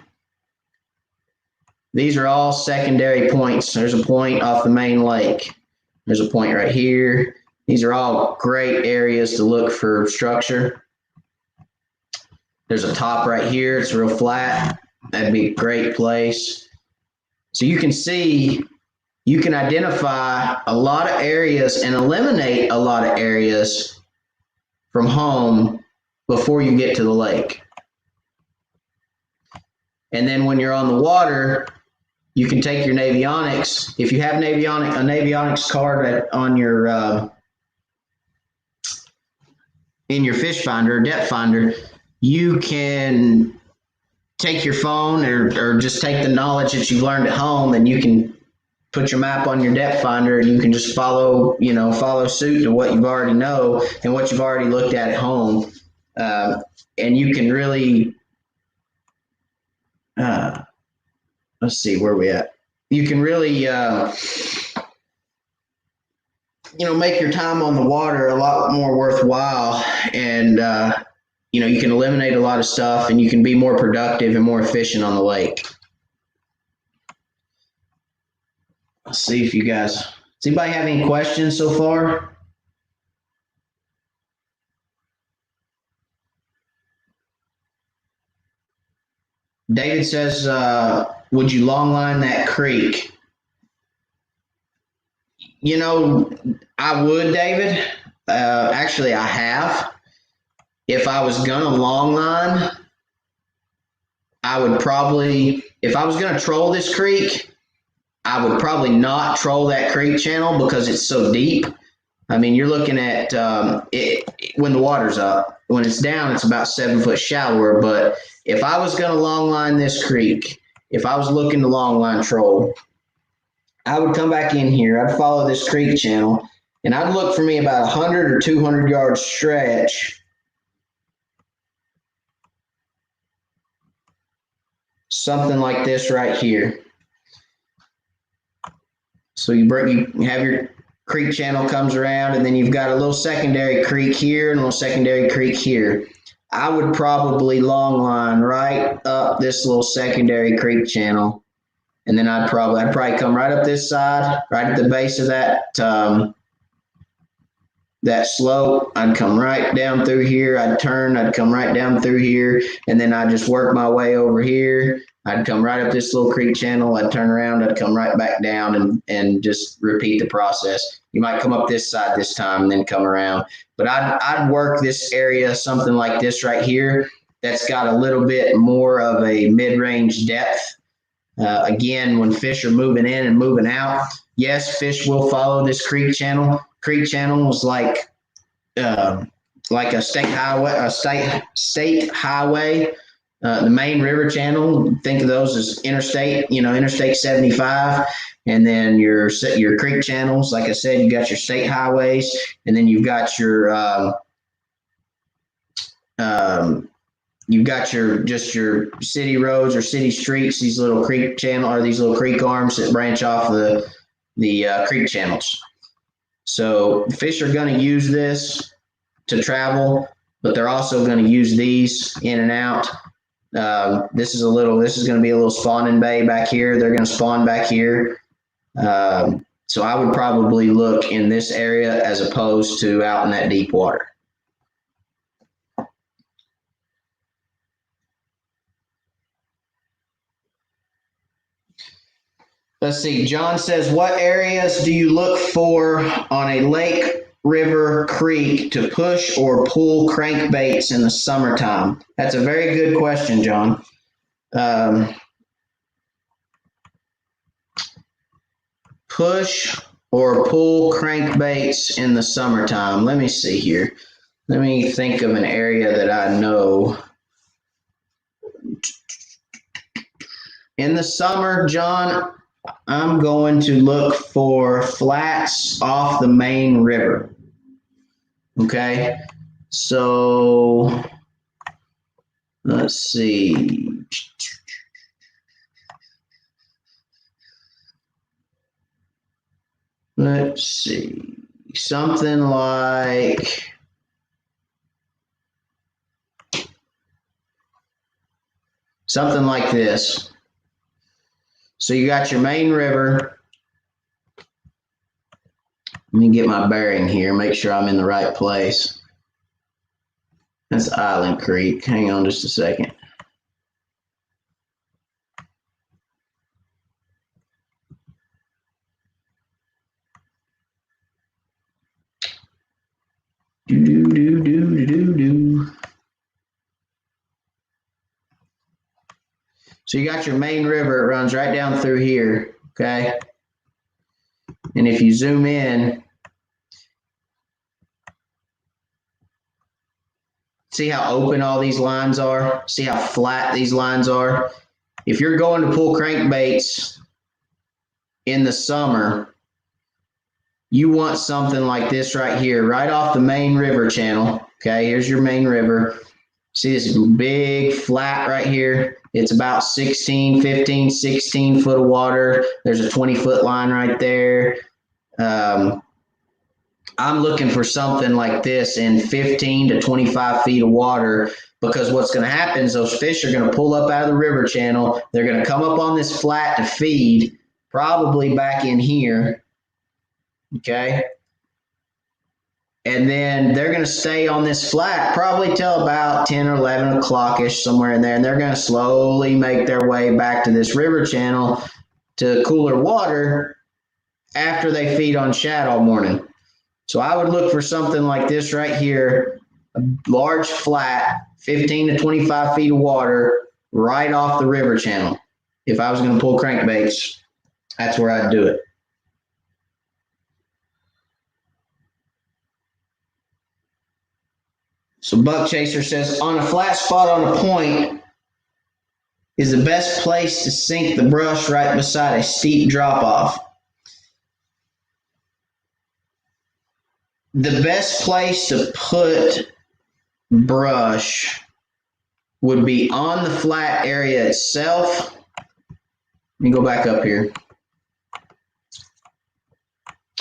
These are all secondary points. There's a point off the main lake. There's a point right here. These are all great areas to look for structure. There's a top right here. It's real flat. That'd be a great place. So you can see, you can identify a lot of areas and eliminate a lot of areas from home before you get to the lake. And then when you're on the water, you can take your Navionics. If you have a Navionics card on your in your fish finder or depth finder, you can take your phone or just take the knowledge that you've learned at home, and you can put your map on your depth finder, and you can just follow suit to what you've already know and what you've already looked at home, and you can really let's see where we at. You can really make your time on the water a lot more worthwhile, and you can eliminate a lot of stuff, and you can be more productive and more efficient on the lake. Let's see if does anybody have any questions so far? David says, would you longline that creek? I would, David. Actually, I have. If I was going to longline, I would probably, if I was going to troll this creek, I would probably not troll that creek channel because it's so deep. I mean, you're looking at when the water's up. When it's down, it's about 7 foot shallower. But if I was going to longline this creek, if I was looking to longline troll, I would come back in here. I'd follow this creek channel, and I'd look for me about 100 or 200 yard stretch. Something like this right here. So you have creek channel comes around, and then you've got a little secondary creek here and a little secondary creek here. I would probably long line right up this little secondary creek channel, and then I'd probably come right up this side, right at the base of that slope. I'd come right down through here. I'd turn. I'd come right down through here, and then I'd just work my way over here. I'd come right up this little creek channel. I'd turn around. I'd come right back down and just repeat the process. You might come up this side this time and then come around. But I'd work this area, something like this right here, that's got a little bit more of a mid-range depth. Again, when fish are moving in and moving out, yes, fish will follow this creek channel. Creek channel is like a state highway. The main river channel, think of those as interstate, Interstate 75. And then your creek channels, like I said, you got your state highways, and then you've got your just your city roads or city streets, these little creek channel or these little creek arms that branch off the creek channels. So fish are going to use this to travel, but they're also going to use these in and out. This is going to be a little spawning bay back here. They're going to spawn back here. So I would probably look in this area as opposed to out in that deep water. Let's see. John says, what areas do you look for on a lake, river, creek to push or pull crankbaits in the summertime? That's a very good question, John. Push or pull crankbaits in the summertime. Let me see here. Let me think of an area that I know. In the summer, John, I'm going to look for flats off the main river. Okay, so let's see. Let's see. Something like this. So you got your main river. Let me get my bearing here, make sure I'm in the right place. That's Island Creek. Hang on just a second. So you got your main river, it runs right down through here, okay? And if you zoom in, see how open all these lines are? See how flat these lines are? If you're going to pull crankbaits in the summer, you want something like this right here, right off the main river channel. Okay, here's your main river. See this big flat right here? It's about 16 foot of water. There's a 20-foot line right there. I'm looking for something like this in 15 to 25 feet of water, because what's going to happen is those fish are going to pull up out of the river channel. They're going to come up on this flat to feed, probably back in here. Okay. And then they're going to stay on this flat probably till about 10 or 11 o'clock-ish, somewhere in there. And they're going to slowly make their way back to this river channel to cooler water after they feed on shad all morning. So I would look for something like this right here, a large flat, 15 to 25 feet of water right off the river channel. If I was going to pull crankbaits, that's where I'd do it. So Buck Chaser says, on a flat spot on a point is the best place to sink the brush right beside a steep drop off. The best place to put brush would be on the flat area itself. Let me go back up here.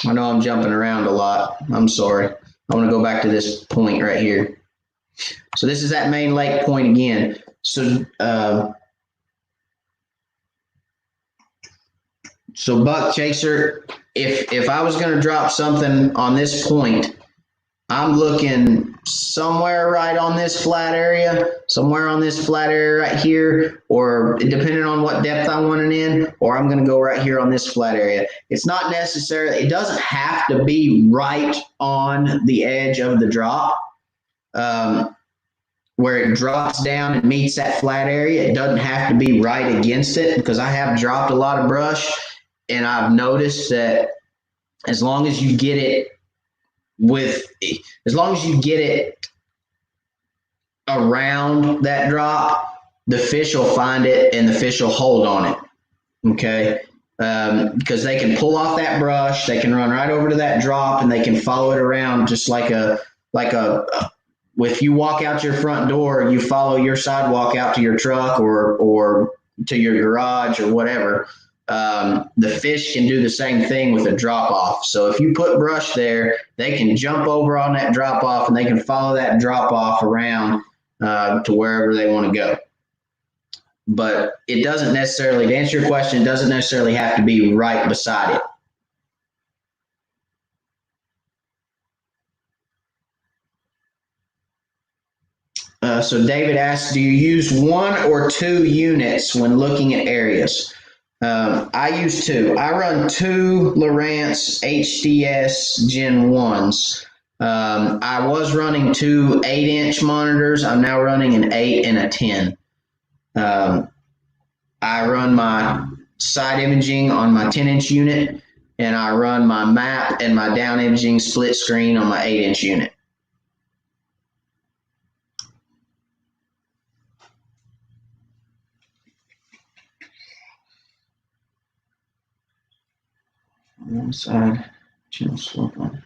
I know I'm jumping around a lot. I'm sorry. I want to go back to this point right here. So this is that main lake point again. So buck chaser, if I was going to drop something on this point, I'm looking somewhere right on this flat area, somewhere on this flat area right here, or depending on what depth I want it in, or I'm going to go right here on this flat area. It's not necessarily, it doesn't have to be right on the edge of the drop. Where it drops down and meets that flat area, it doesn't have to be right against it, because I have dropped a lot of brush and I've noticed that as long as you get it around that drop, the fish will find it and the fish will hold on it. Okay. Because they can pull off that brush, they can run right over to that drop and they can follow it around just like a if you walk out your front door, you follow your sidewalk out to your truck or to your garage or whatever. The fish can do the same thing with a drop off. So if you put brush there, they can jump over on that drop off and they can follow that drop off around to wherever they want to go. But it doesn't necessarily, to answer your question, it doesn't necessarily have to be right beside it. So David asks, do you use 1 or 2 units when looking at areas? I use 2. I run 2 Lowrance HDS Gen 1s. I was running 2 8-inch monitors. I'm now running an 8 and a 10. I run my side imaging on my 10-inch unit, and I run my map and my down imaging split screen on my 8-inch unit. One side, gentle slope on.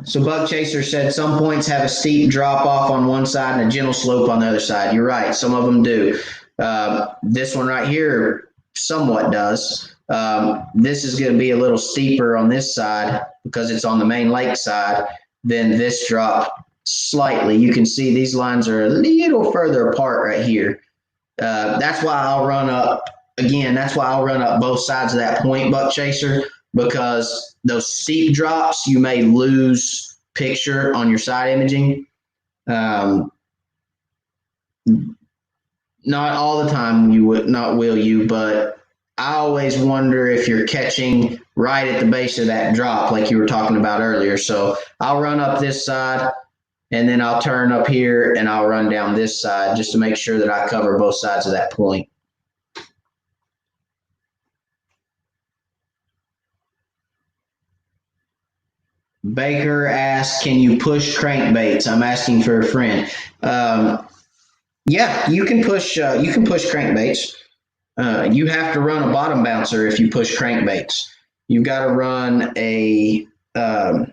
So Bug Chaser said some points have a steep drop off on one side and a gentle slope on the other side. You're right, some of them do. This one right here somewhat does. This is going to be a little steeper on this side because it's on the main lake side than this drop slightly. You can see these lines are a little further apart right here. That's why I'll run up. Again, that's why I'll run up both sides of that point, Buck Chaser, because those steep drops, you may lose picture on your side imaging. Not all the time you would not will you, but I always wonder if you're catching right at the base of that drop like you were talking about earlier. So I'll run up this side and then I'll turn up here and I'll run down this side just to make sure that I cover both sides of that point. Baker asks, can you push crankbaits? I'm asking for a friend. Yeah, you can push crankbaits. You have to run a bottom bouncer if you push crankbaits. You've got to run a, I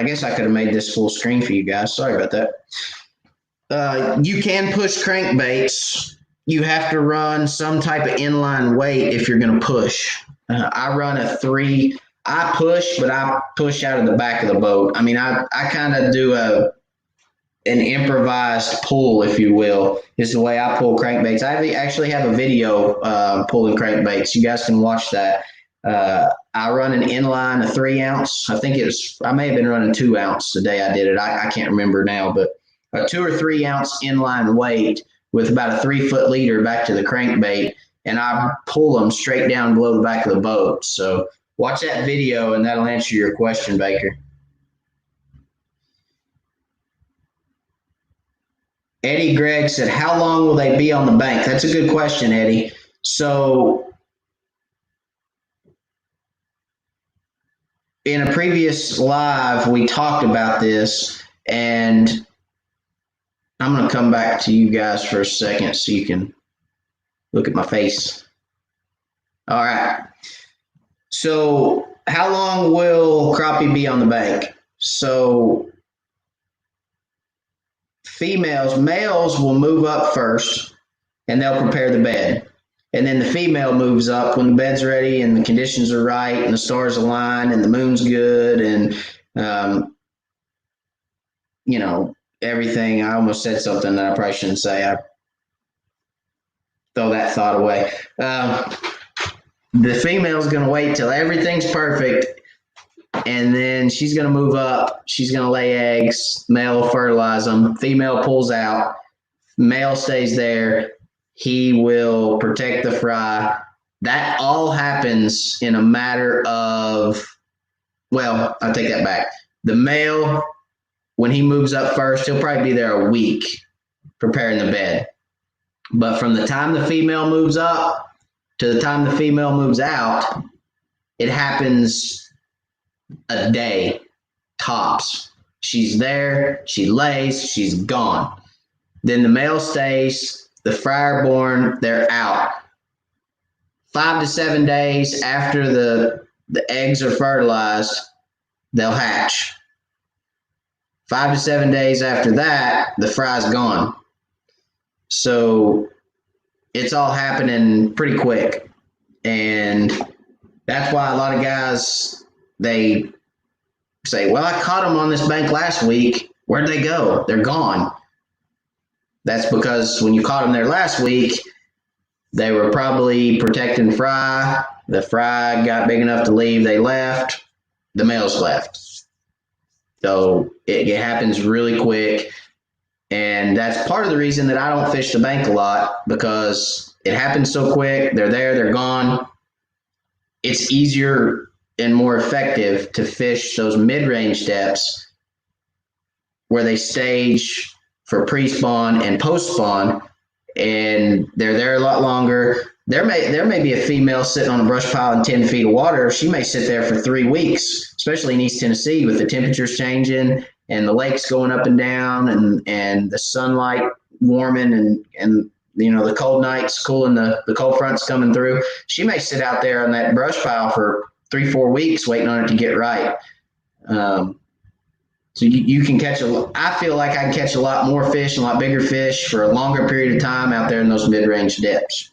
guess I could have made this full screen for you guys. Sorry about that. You can push crankbaits. You have to run some type of inline weight if you're going to push. I run a 3. I push, but I push out of the back of the boat. I mean, I kind of do an improvised pull, if you will, is the way I pull crankbaits. I actually have a video pulling crankbaits. You guys can watch that. I run an inline, a 3 ounce. I may have been running 2 ounce the day I did it. I can't remember now, but a 2 or 3 ounce inline weight with about a 3 foot leader back to the crankbait, and I pull them straight down below the back of the boat. So watch that video and that'll answer your question, Baker. Eddie Gregg said, how long will they be on the bank? That's a good question, Eddie. So in a previous live, we talked about this, and I'm going to come back to you guys for a second so you can look at my face. All right. So how long will crappie be on the bank? So males will move up first and they'll prepare the bed. And then the female moves up when the bed's ready and the conditions are right and the stars align and the moon's good and you know, everything. I almost said something that I probably shouldn't say. I throw that thought away. The female's going to wait till everything's perfect, and then she's going to move up. She's going to lay eggs. Male will fertilize them. Female pulls out. Male stays there. He will protect the fry. That all happens in a matter of, well, I'll take that back. The male, when he moves up first, he'll probably be there a week preparing the bed. But from the time the female moves up to the time the female moves out, it happens a day tops. She's there, she lays, she's gone. Then the male stays, the fry are born, they're out. 5 to 7 days after the eggs are fertilized, they'll hatch. 5 to 7 days after that, the fry's gone. So it's all happening pretty quick. And that's why a lot of guys, they say, well, I caught them on this bank last week. Where'd they go? They're gone. That's because when you caught them there last week, they were probably protecting fry. The fry got big enough to leave. They left. The males left. So it happens really quick. And that's part of the reason that I don't fish the bank a lot, because it happens so quick. They're there, they're gone. It's easier and more effective to fish those mid-range depths where they stage for pre-spawn and post-spawn, and they're there a lot longer. There may be a female sitting on a brush pile in 10 feet of water. She may sit there for 3 weeks, especially in East Tennessee with the temperatures changing and the lakes going up and down and the sunlight warming and you know, the cold nights cooling, the cold fronts coming through. She may sit out there on that brush pile for 3-4 weeks waiting on it to get right. So you can catch I feel like I can catch a lot more fish, a lot bigger fish for a longer period of time out there in those mid-range depths.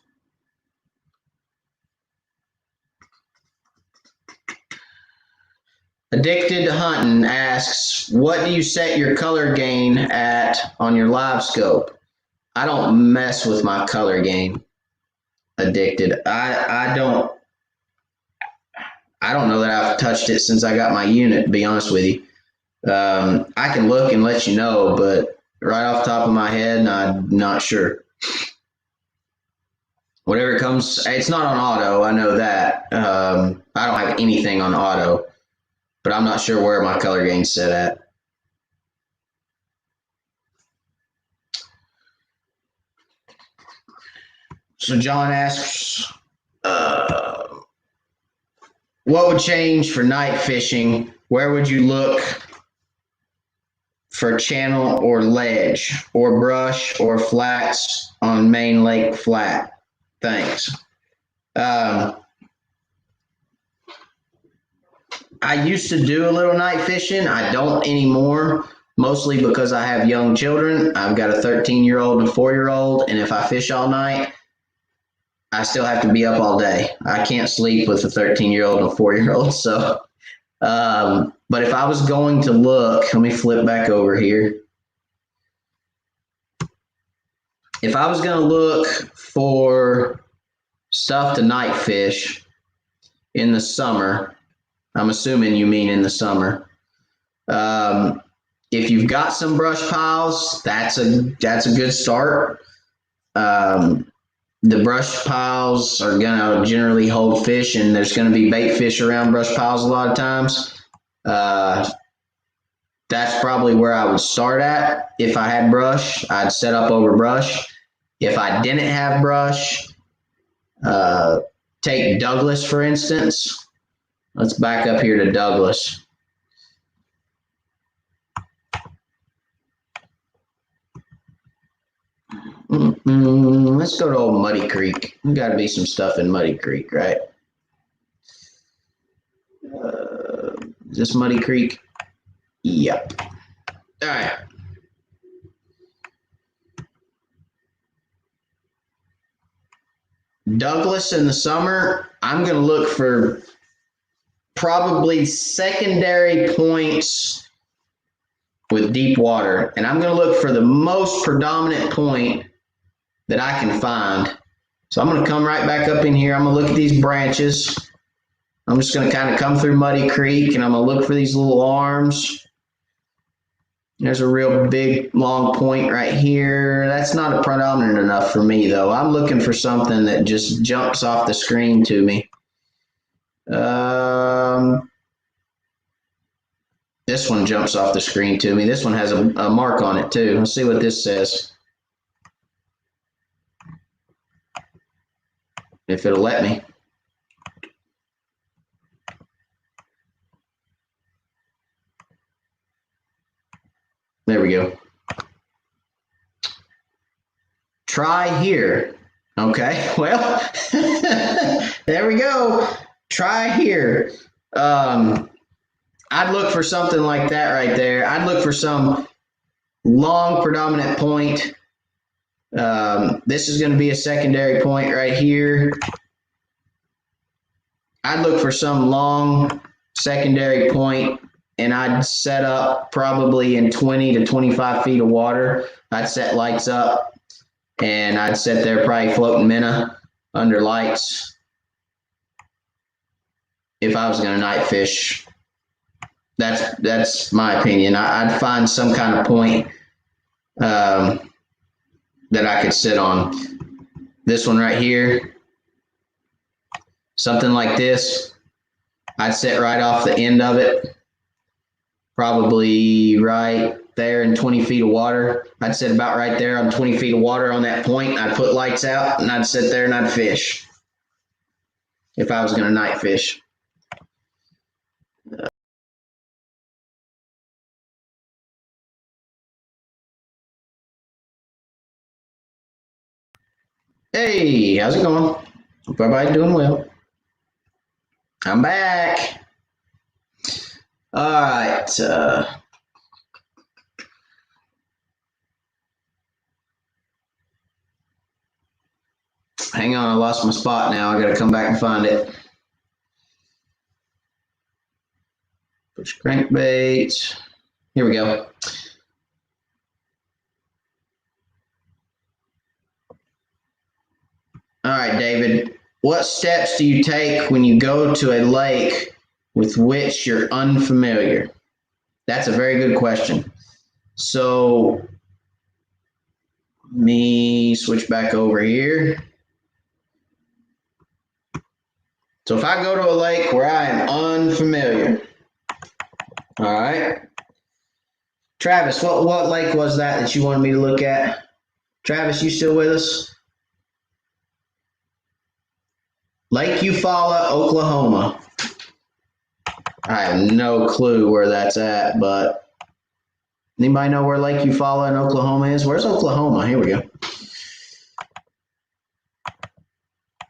Addicted to Hunting asks, what do you set your color gain at on your live scope? I don't mess with my color gain. Addicted. I don't know that I've touched it since I got my unit, to be honest with you. I can look and let you know, but right off the top of my head, I'm not sure. Whatever comes, it's not on auto. I know that. I don't have anything on auto, but I'm not sure where my color gain's set at. So John asks, what would change for night fishing? Where would you look for channel or ledge or brush or flats on main lake flat? Thanks. I used to do a little night fishing. I don't anymore, mostly because I have young children. I've got a 13-year-old and a 4-year-old, and if I fish all night, I still have to be up all day. I can't sleep with a 13-year-old and a 4-year-old. So, but if I was going to look, let me flip back over here. If I was going to look for stuff to night fish in the summer, I'm assuming you mean in the summer. If you've got some brush piles, that's a good start. The brush piles are going to generally hold fish, and there's going to be bait fish around brush piles a lot of times. That's probably where I would start at. If I had brush, I'd set up over brush. If I didn't have brush, take Douglas, for instance. Let's back up here to Douglas. Let's go to old Muddy Creek. There's got to be some stuff in Muddy Creek, right? Is this Muddy Creek? Yep. All right. Douglas in the summer, I'm going to look for probably secondary points with deep water. And I'm going to look for the most predominant point that I can find. So I'm going to come right back up in here. I'm going to look at these branches. I'm just going to kind of come through Muddy Creek, and I'm going to look for these little arms. There's a real big long point right here. That's not a predominant enough for me, though. I'm looking for something that just jumps off the screen to me. This one jumps off the screen to me. This one has a mark on it too. Let's see what this says. If it'll let me. There we go. Try here. Okay, well, there we go. Try here. I'd look for something like that right there. I'd look for some long predominant point. This is going to be a secondary point right here. I'd look for some long secondary point, and I'd set up probably in 20 to 25 feet of water. I'd set lights up, and I'd sit there probably floating minnow under lights if I was going to night fish. That's my opinion. I'd find some kind of point that I could sit on. This one right here, something like this. I'd sit right off the end of it, probably right there in 20 feet of water. I'd sit about right there on 20 feet of water on that point. I'd put lights out, and I'd sit there and I'd fish if I was going to night fish. Hey, how's it going? Hope everybody's doing well. I'm back. All right. Hang on, I lost my spot now. I got to come back and find it. Push crankbait. Here we go. All right, David. What steps do you take when you go to a lake with which you're unfamiliar? That's a very good question. So let me switch back over here. So if I go to a lake where I am unfamiliar, all right. Travis, what lake was that you wanted me to look at? Travis, you still with us? Lake Eufaula, Oklahoma. I have no clue where that's at, but anybody know where Lake Eufaula in Oklahoma is? Where's Oklahoma? Here we go.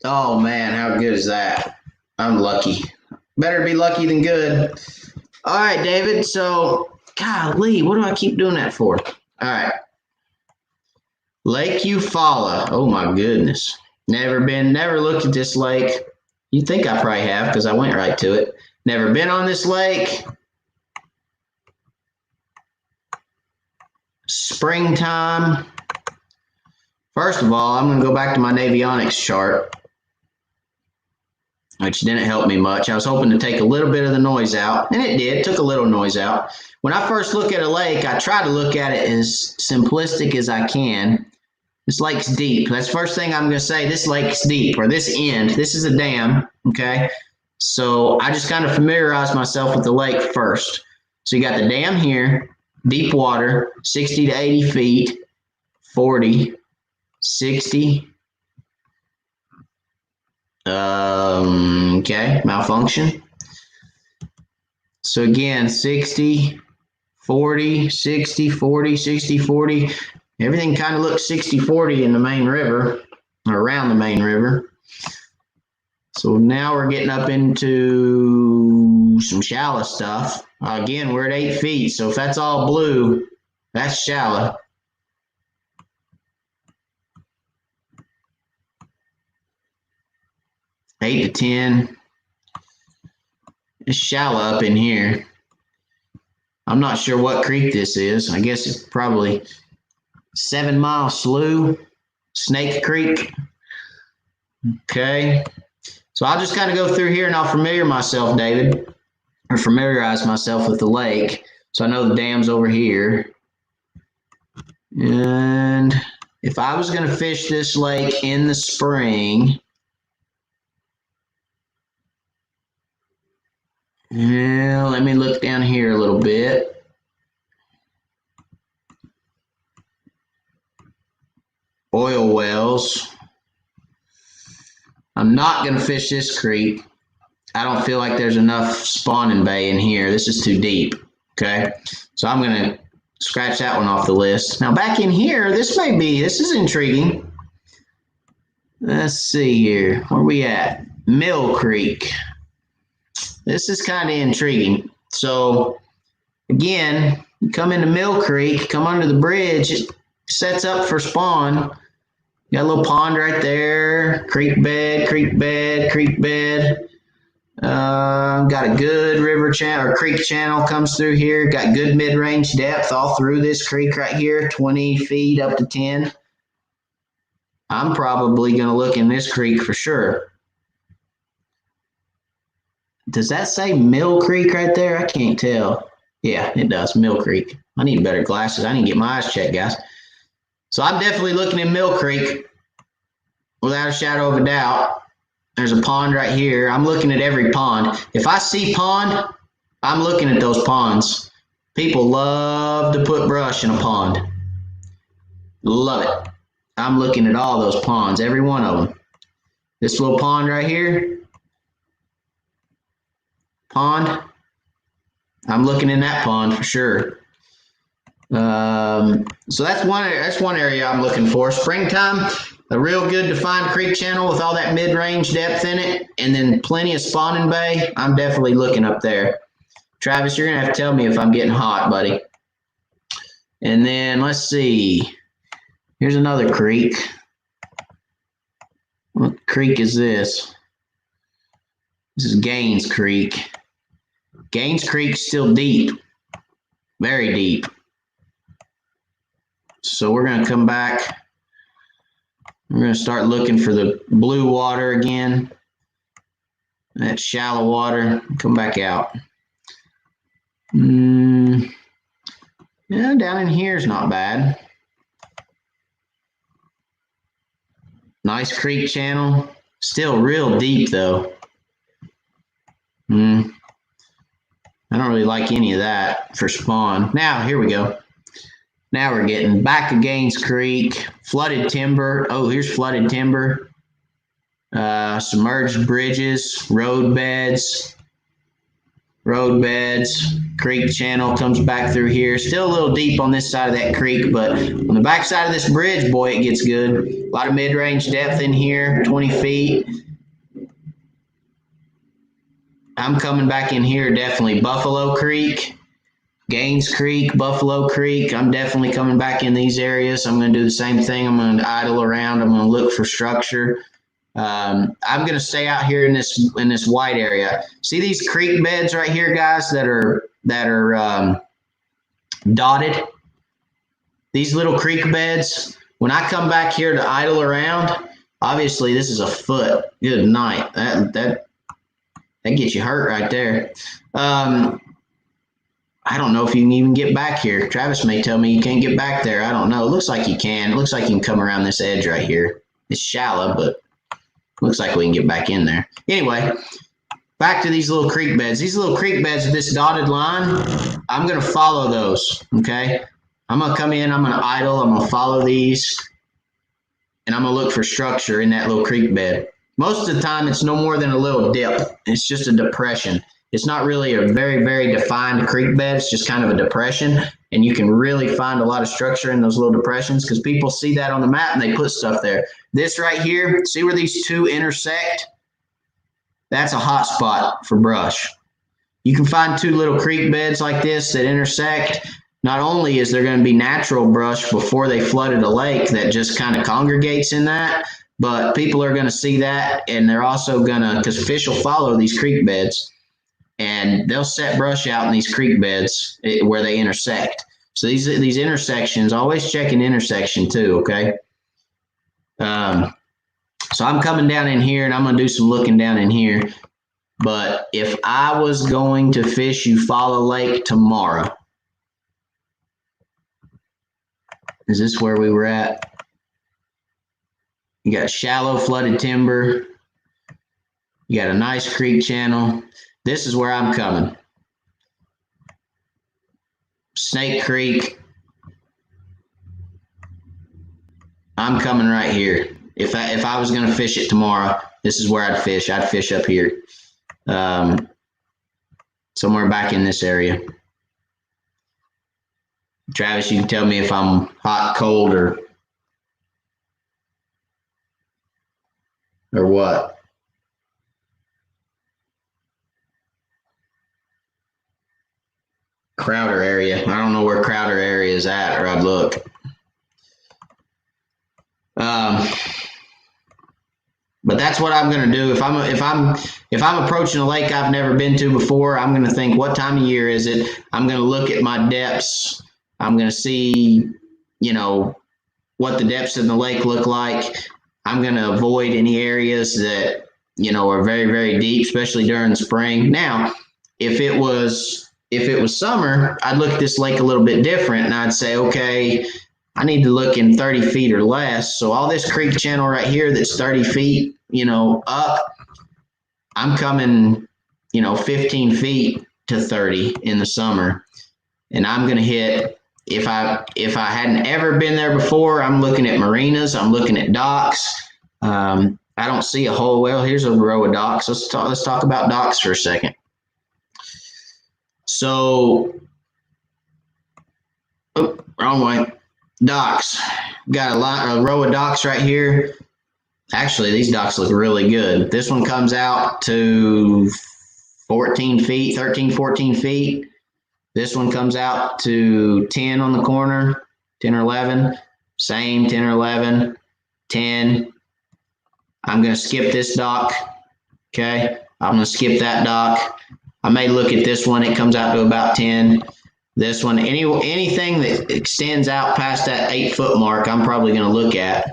Oh man, how good is that? I'm lucky. Better be lucky than good. All right, David. So, golly, what do I keep doing that for? All right. Lake Eufaula. Oh my goodness. Never looked at this lake. You think I probably have because I went right to it. Never been on this lake. Springtime. First of all, I'm going to go back to my Navionics chart, which didn't help me much. I was hoping to take a little bit of the noise out, and it did. It took a little noise out. When I first look at a lake, I try to look at it as simplistic as I can. This lake's deep. That's the first thing I'm going to say. This lake's deep, or this end. This is a dam, okay? So I just kind of familiarize myself with the lake first. So you got the dam here, deep water, 60 to 80 feet, 40, 60. Okay, malfunction. So again, 60, 40, 60, 40, 60, 40. Everything kind of looks 60-40 in the main river, or around the main river. So now we're getting up into some shallow stuff. Again, we're at 8 feet, so if that's all blue, that's shallow. 8 to 10. It's shallow up in here. I'm not sure what creek this is. I guess it's probably 7 Mile Slough, Snake Creek. Okay. So I'll just kind of go through here and I'll familiarize myself with the lake. So I know the dam's over here. And if I was going to fish this lake in the spring, yeah, let me look down here a little bit. Oil wells. I'm not going to fish this creek. I don't feel like there's enough spawning bay in here. This is too deep. Okay. So I'm going to scratch that one off the list. Now back in here, this is intriguing. Let's see here. Where are we at? Mill Creek. This is kind of intriguing. So again, you come into Mill Creek, come under the bridge, it sets up for spawn. You got a little pond right there, creek bed. Got a good river channel or creek channel comes through here. Got good mid-range depth all through this creek right here, 20 feet up to 10. I'm probably going to look in this creek for sure. Does that say Mill Creek right there? I can't tell. Yeah, it does. Mill Creek. I need better glasses. I need to get my eyes checked, guys. So I'm definitely looking in Mill Creek without a shadow of a doubt. There's a pond right here. I'm looking at every pond. If I see pond, I'm looking at those ponds. People love to put brush in a pond. Love it. I'm looking at all those ponds, every one of them. This little pond right here. Pond. I'm looking in that pond for sure. So that's one area I'm looking for. Springtime, a real good defined creek channel with all that mid-range depth in it, and then plenty of spawning bay. I'm definitely looking up there. Travis, you're gonna have to tell me if I'm getting hot, buddy. And then let's see. Here's another creek. What creek is this? This is Gaines Creek. Gaines Creek's still deep, very deep. So we're going to come back. We're going to start looking for the blue water again. That shallow water. Come back out. Yeah, down in here is not bad. Nice creek channel. Still real deep though. I don't really like any of that for spawn. Now, here we go. Now we're getting back to Gaines Creek. Flooded timber. Oh, here's flooded timber. Submerged bridges. Road beds. Creek channel comes back through here. Still a little deep on this side of that creek, but on the back side of this bridge, boy, it gets good. A lot of mid-range depth in here, 20 feet. I'm coming back in here, definitely Buffalo Creek, Gaines Creek, Buffalo Creek. I'm definitely coming back in these areas. I'm going to do the same thing. I'm going to idle around. I'm going to look for structure. I'm going to stay out here in this white area. See these creek beds right here, guys, that are dotted? These little creek beds. When I come back here to idle around, obviously this is a foot. Good night. That gets you hurt right there. I don't know if you can even get back here. Travis may tell me you can't get back there. I don't know. It looks like you can. It looks like you can come around this edge right here. It's shallow, but looks like we can get back in there. Anyway, back to these little creek beds. These little creek beds with this dotted line, I'm going to follow those, okay? I'm going to come in. I'm going to idle. I'm going to follow these, and I'm going to look for structure in that little creek bed. Most of the time, it's no more than a little dip. It's just a depression. It's not really a very, very defined creek bed. It's just kind of a depression, and you can really find a lot of structure in those little depressions because people see that on the map and they put stuff there. This right here, see where these two intersect? That's a hot spot for brush. You can find two little creek beds like this that intersect. Not only is there going to be natural brush before they flooded a lake that just kind of congregates in that, but people are going to see that, and they're also going to, because fish will follow these creek beds, and they'll set brush out in these creek beds where they intersect. So these intersections, always check an intersection too, okay? So I'm coming down in here, and I'm going to do some looking down in here. But if I was going to fish Eufaula Lake tomorrow, is this where we were at? You got shallow flooded timber. You got a nice creek channel. This is where I'm coming. Snake Creek. I'm coming right here. If I was going to fish it tomorrow, this is where I'd fish. I'd fish up here. Somewhere back in this area. Travis, you can tell me if I'm hot, cold, or what. Crowder area. I don't know where Crowder area is at, or I'd look. But that's what I'm going to do. If I'm approaching a lake I've never been to before, I'm going to think, what time of year is it? I'm going to look at my depths. I'm going to see, what the depths in the lake look like. I'm going to avoid any areas that, are very, very deep, especially during the spring. Now, if it was summer, I'd look at this lake a little bit different, and I'd say, okay, I need to look in 30 feet or less. So all this creek channel right here that's 30 feet, up, I'm coming, 15 feet to 30 in the summer. And I'm going to hit, if I hadn't ever been there before, I'm looking at marinas. I'm looking at docks. I don't see a whole, well, here's a row of docks. Let's talk about docks for a second. So, wrong way. Docks. Got a row of docks right here. Actually, these docks look really good. This one comes out to 14 feet, 13, 14 feet. This one comes out to 10 on the corner, 10 or 11. Same, 10 or 11, 10. I'm going to skip this dock. Okay. I'm going to skip that dock. I may look at this one. It comes out to about 10. This one, anything that extends out past that 8-foot mark, I'm probably going to look at.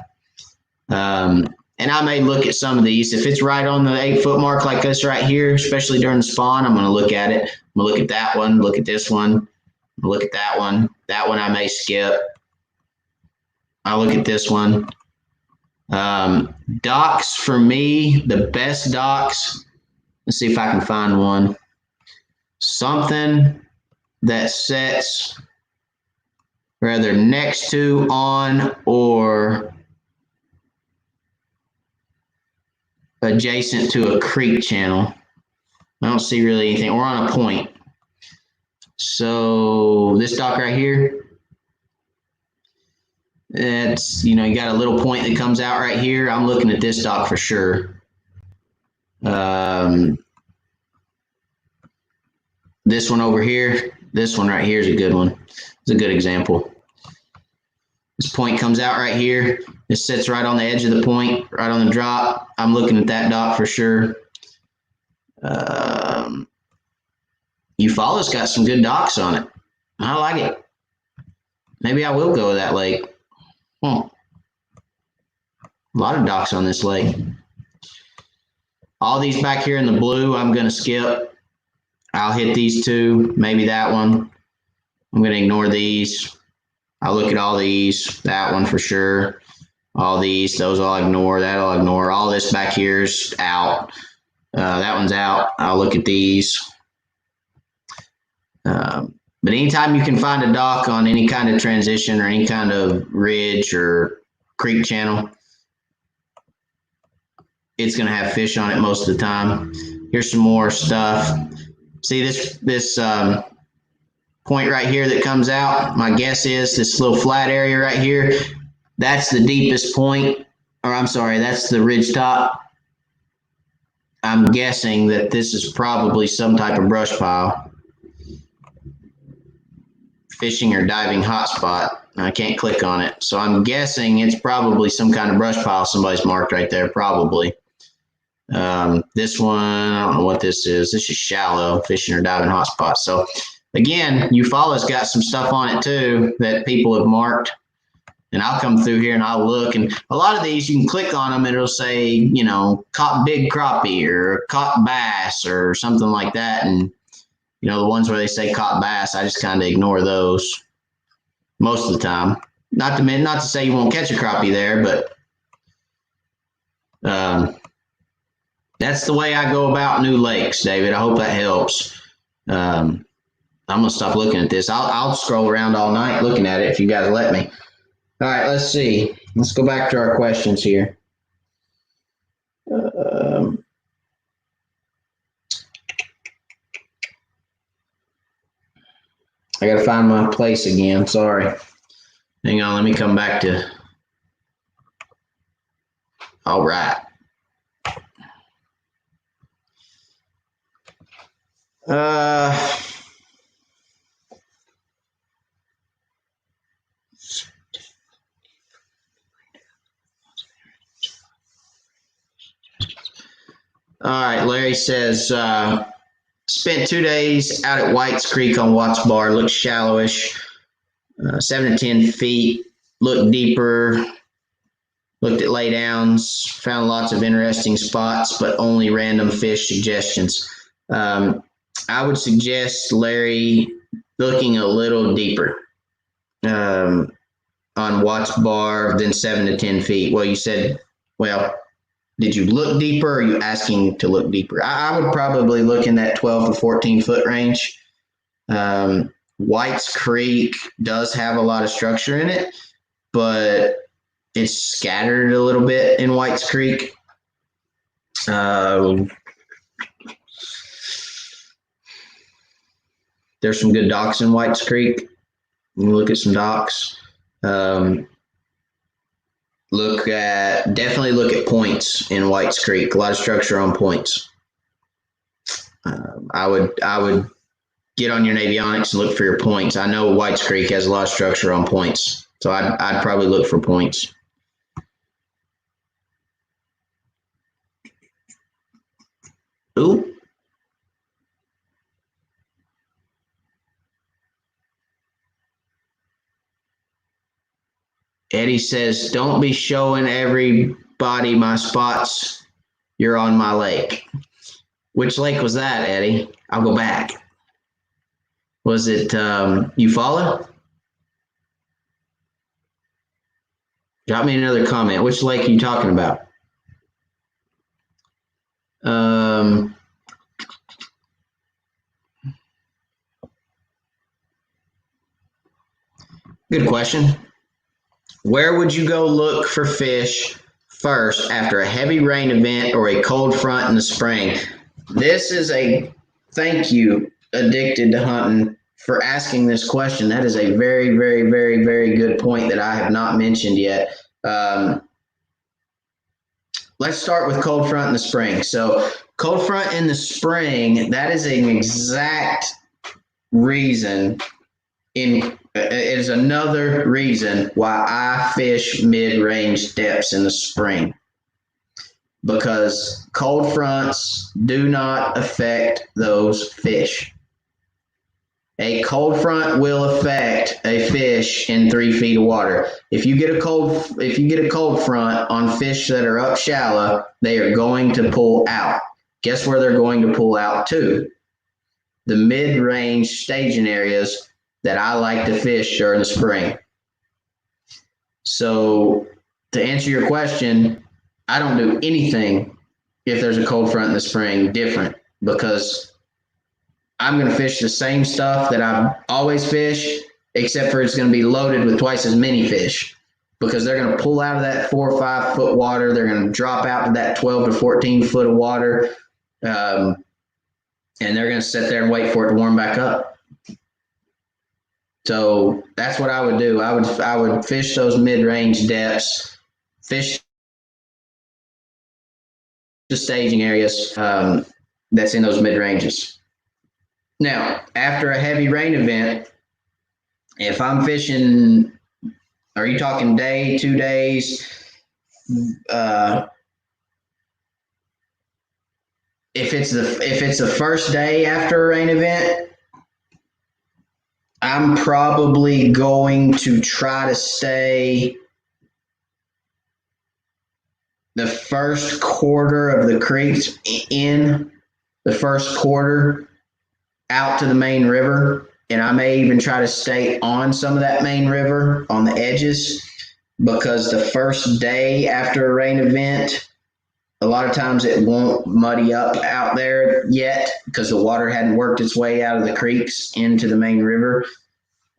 And I may look at some of these. If it's right on the 8-foot mark like this right here, especially during the spawn, I'm going to look at it. I'm going to look at that one, look at this one, look at that one. That one I may skip. I'll look at this one. Docks for me, the best docks. Let's see if I can find one. Something that sets rather next to, on, or adjacent to a creek channel. I don't see really anything. We're on a point. So this dock right here, it's, you got a little point that comes out right here. I'm looking at this dock for sure. This one over here, this one right here is a good one. It's a good example. This point comes out right here. It sits right on the edge of the point, right on the drop. I'm looking at that dock for sure. Eufaula's got some good docks on it. I like it. Maybe I will go to that lake. A lot of docks on this lake. All these back here in the blue, I'm going to skip. I'll hit these two, maybe that one. I'm going to ignore these. I'll look at all these. That one for sure. All these, those I'll ignore. That I'll ignore. All this back here's out. That one's out. I'll look at these. But anytime you can find a dock on any kind of transition or any kind of ridge or creek channel, it's going to have fish on it most of the time. Here's some more stuff. See this point right here that comes out? My guess is this little flat area right here. That's the deepest point, or I'm sorry, that's the ridge top. I'm guessing that this is probably some type of brush pile. Fishing or diving hotspot. I can't click on it. So I'm guessing it's probably some kind of brush pile somebody's marked right there, probably. This one, I don't know what this is. This is shallow, fishing or diving hotspot. So again, Eufaula's got some stuff on it too that people have marked. And I'll come through here and I'll look. And a lot of these, you can click on them and it'll say, you know, caught big crappie or caught bass or something like that. And, you know, the ones where they say caught bass, I just kind of ignore those most of the time. Not to say you won't catch a crappie there, but that's the way I go about new lakes, David. I hope that helps. I'm gonna stop looking at this. I'll scroll around all night looking at it if you guys let me. All right, let's see. Let's go back to our questions here. I got to find my place again. Sorry. Hang on. Let me come back to. All right. All right. Larry says, spent 2 days out at White's Creek on Watts Bar. Looked shallowish, 7 to 10 feet. Looked deeper. Looked at laydowns. Found lots of interesting spots, but only random fish suggestions. I would suggest, Larry, looking a little deeper on Watts Bar than 7 to 10 feet. Well, you said, well, did you look deeper or are you asking to look deeper? I would probably look in that 12 to 14 foot range. White's Creek does have a lot of structure in it, but it's scattered a little bit in White's Creek. There's some good docks in White's Creek. You can look at some docks. Definitely look at points in White's Creek. A lot of structure on points. I would get on your Navionics and look for your points. I know White's Creek has a lot of structure on points, so I'd probably look for points. Ooh. Eddie says, don't be showing everybody my spots. You're on my lake. Which lake was that, Eddie? I'll go back. Was it Eufaula? Drop me another comment. Which lake are you talking about? Good question. Where would you go look for fish first after a heavy rain event or a cold front in the spring? This is a thank you, Addicted to Hunting, for asking this question. That is a very, very, very, very good point that I have not mentioned yet. Let's start with cold front in the spring. So cold front in the spring, that is an exact reason it is another reason why I fish mid-range depths in the spring, because cold fronts do not affect those fish. A cold front will affect a fish in 3 feet of water. If you get a cold front on fish that are up shallow, they are going to pull out. Guess where they're going to pull out to? The mid-range staging areas that I like to fish during the spring. So to answer your question, I don't do anything if there's a cold front in the spring different, because I'm going to fish the same stuff that I always fish, except for it's going to be loaded with twice as many fish, because they're going to pull out of that 4 or 5 foot water. They're going to drop out to that 12 to 14 foot of water. And they're going to sit there and wait for it to warm back up. So that's what I would do. I would fish those mid-range depths, fish the staging areas that's in those mid-ranges. Now, after a heavy rain event, if I'm fishing Are you talking day, 2 days? Uh, if it's the first day after a rain event, I'm probably going to try to stay the first quarter of the creeks in the first quarter out to the main river. And I may even try to stay on some of that main river on the edges, because the first day after a rain event, a lot of times it won't muddy up out there yet because the water hadn't worked its way out of the creeks into the main river.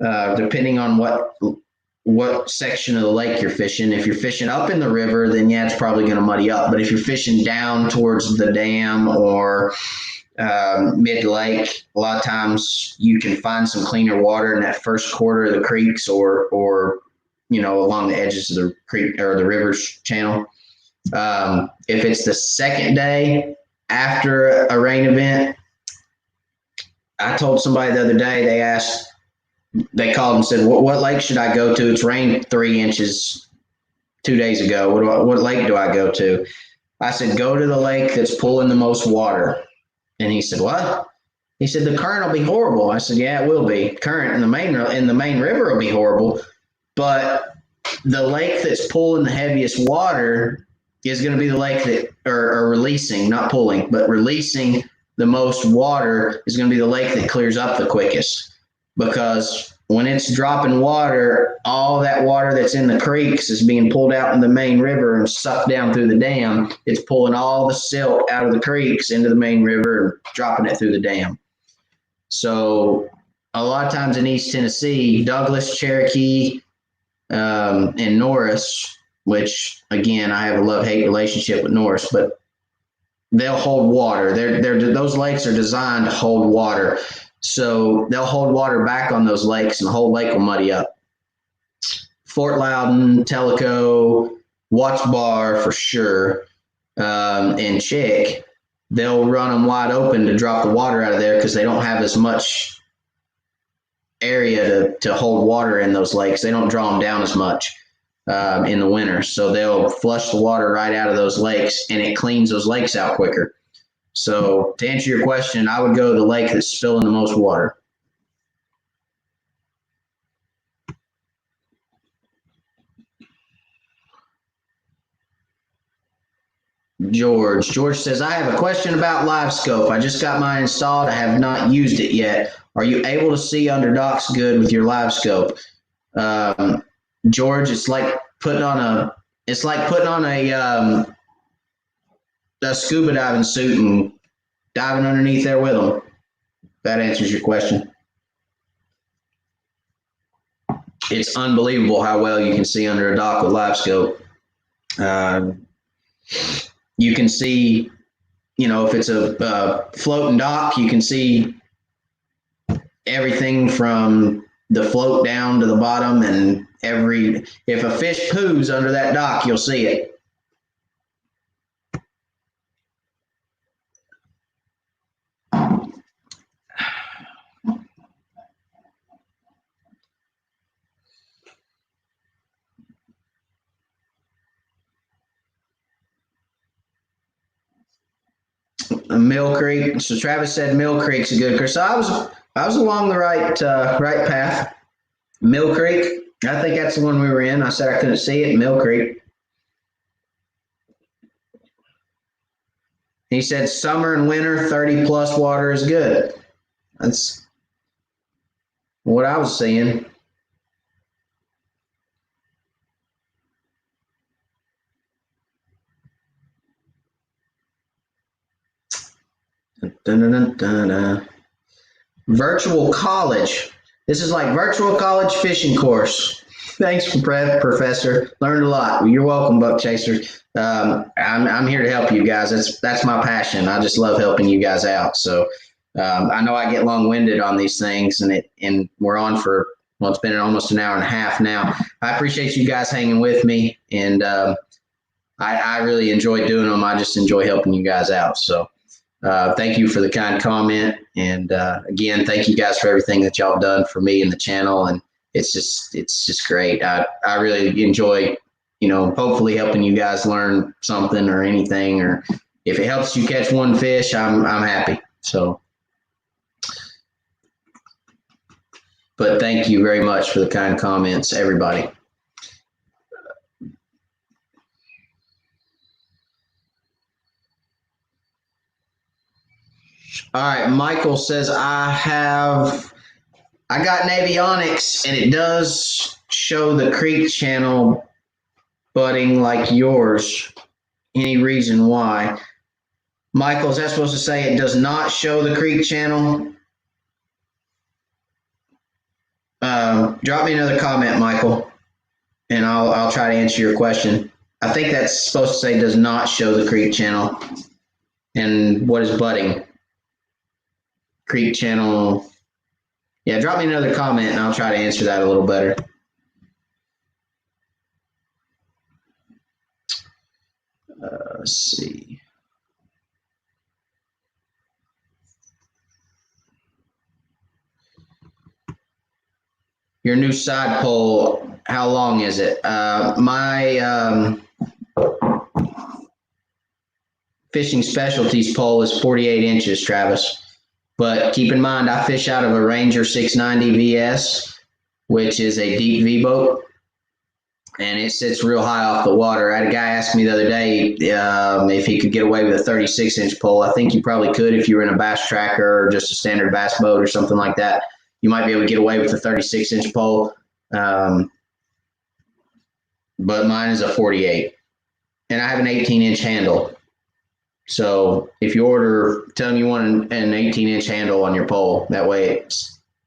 Depending on what section of the lake you're fishing. If you're fishing up in the river, then yeah, it's probably going to muddy up. But if you're fishing down towards the dam or mid-lake, a lot of times you can find some cleaner water in that first quarter of the creeks or along the edges of the creek or the river's channel. If it's the second day after a rain event, I told somebody the other day, they called and said, what lake should I go to? It's rained 3 inches 2 days ago. What lake do I go to? I said, go to the lake that's pulling the most water. And he said, what? He said, the current will be horrible. I said, yeah, it will be. Current in the main river will be horrible. But the lake that's pulling the heaviest water is going to be the lake that, or releasing, not pulling, but releasing the most water is going to be the lake that clears up the quickest. Because when it's dropping water, all that water that's in the creeks is being pulled out in the main river and sucked down through the dam. It's pulling all the silt out of the creeks into the main river and dropping it through the dam. So a lot of times in East Tennessee, Douglas, Cherokee, and Norris, which again, I have a love-hate relationship with Norris, but they'll hold water. Those lakes are designed to hold water. So they'll hold water back on those lakes and the whole lake will muddy up. Fort Loudon, Tellico, Watts Bar for sure, and Chick, they'll run them wide open to drop the water out of there because they don't have as much area to hold water in those lakes. They don't draw them down as much in the winter. So they'll flush the water right out of those lakes and it cleans those lakes out quicker. So to answer your question, I would go to the lake that's spilling the most water. George says, I have a question about LiveScope. I just got mine installed. I have not used it yet. Are you able to see under docks good with your LiveScope? George, it's like putting on a scuba diving suit and diving underneath there with them. That answers your question. It's unbelievable how well you can see under a dock with LiveScope. You can see, if it's a floating dock, you can see everything from the float down to the bottom, and if a fish poos under that dock, you'll see it. Mill Creek. So Travis said Mill Creek's a good creek. So I was along the right path. Mill Creek. I think that's the one we were in. I said I couldn't see it. Mill Creek. He said summer and winter 30 plus water is good. That's what I was seeing. Dun, dun, dun, dun. Virtual college. This is like virtual college fishing course. Thanks, Professor. Learned a lot. You're welcome, Buck Chaser. I'm here to help you guys. That's my passion. I just love helping you guys out. So I know I get long-winded on these things, and we're on for, well, it's been almost an hour and a half now. I appreciate you guys hanging with me, and I really enjoy doing them. I just enjoy helping you guys out. So thank you for the kind comment. And again, thank you guys for everything that y'all have done for me and the channel. And it's just great. I really enjoy, hopefully helping you guys learn something or anything, or if it helps you catch one fish, I'm happy. So, but thank you very much for the kind comments, everybody. All right, Michael says I got Navionics and it does show the creek channel budding like yours. Any reason why? Michael, is that supposed to say it does not show the creek channel? Drop me another comment, Michael, and I'll try to answer your question. I think that's supposed to say does not show the creek channel. And what is budding? Creek channel. Yeah, drop me another comment and I'll try to answer that a little better. Let's see. Your new side pole, how long is it? My fishing specialties pole is 48 inches, Travis. But keep in mind, I fish out of a Ranger 690 VS, which is a deep V boat, and it sits real high off the water. I had a guy ask me the other day if he could get away with a 36-inch pole. I think you probably could if you were in a bass tracker or just a standard bass boat or something like that. You might be able to get away with a 36-inch pole, but mine is a 48, and I have an 18-inch handle. So if you tell them you want an 18-inch handle on your pole. That way it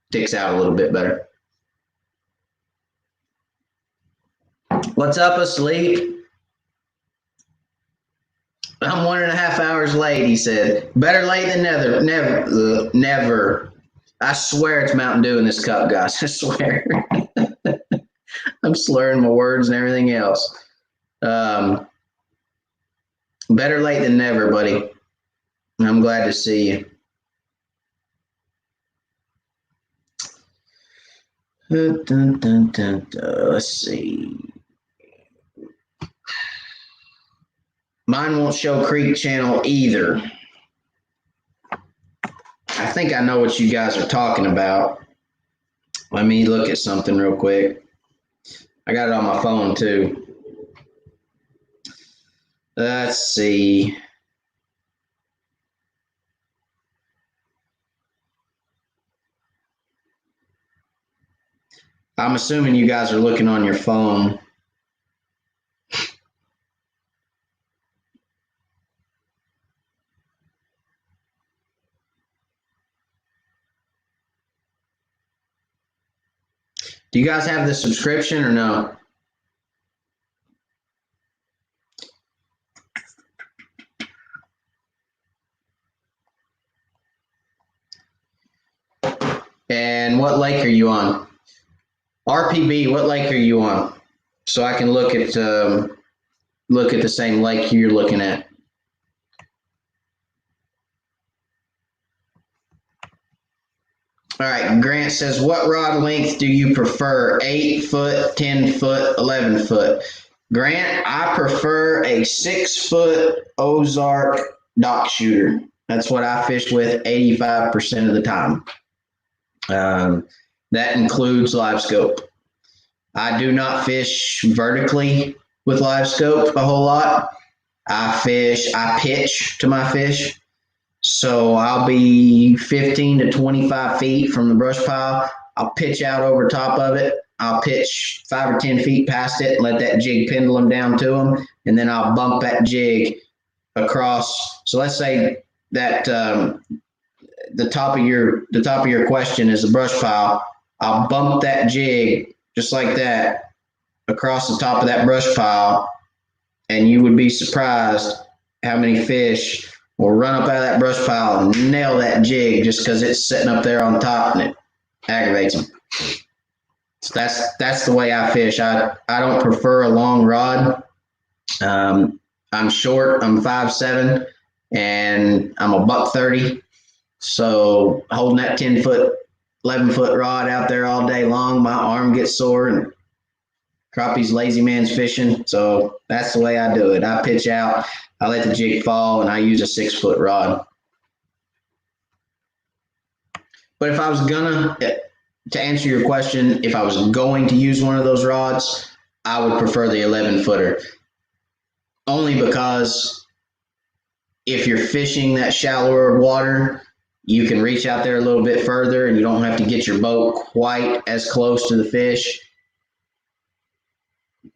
sticks out a little bit better. What's up, asleep? I'm 1.5 hours late, he said. Better late than never. Never. I swear it's Mountain Dew in this cup, guys. I swear. I'm slurring my words and everything else. Better late than never, buddy. I'm glad to see you. Let's see. Mine won't show creek channel either. I think I know what you guys are talking about. Let me look at something real quick. I got it on my phone too. Let's see. I'm assuming you guys are looking on your phone. Do you guys have the subscription or no? And what lake are you on? RPB, what lake are you on? So I can look at the same lake you're looking at. All right, Grant says, what rod length do you prefer? 8 foot, 10 foot, 11 foot? Grant, I prefer a 6 foot Ozark dock shooter. That's what I fish with 85% of the time. That includes live scope. I do not fish vertically with live scope a whole lot. I pitch to my fish. So I'll be 15 to 25 feet from the brush pile. I'll pitch out over top of it. I'll pitch 5 or 10 feet past it and let that jig pendulum down to them. And then I'll bump that jig across. So let's say that the top of your question is the brush pile. I'll bump that jig just like that across the top of that brush pile, and you would be surprised how many fish will run up out of that brush pile and nail that jig just because it's sitting up there on top and it aggravates them. So that's the way I fish. I don't prefer a long rod. I'm short. I'm 5'7", and I'm a $130. So holding that 10 foot 11-foot rod out there all day long, my arm gets sore, and crappie's lazy man's fishing. So that's the way I do it. I pitch out, I let the jig fall, and I use a 6-foot rod. But if I was gonna, to answer your question, if I was going to use one of those rods, I would prefer the 11-footer. Only because if you're fishing that shallower water, you can reach out there a little bit further and you don't have to get your boat quite as close to the fish.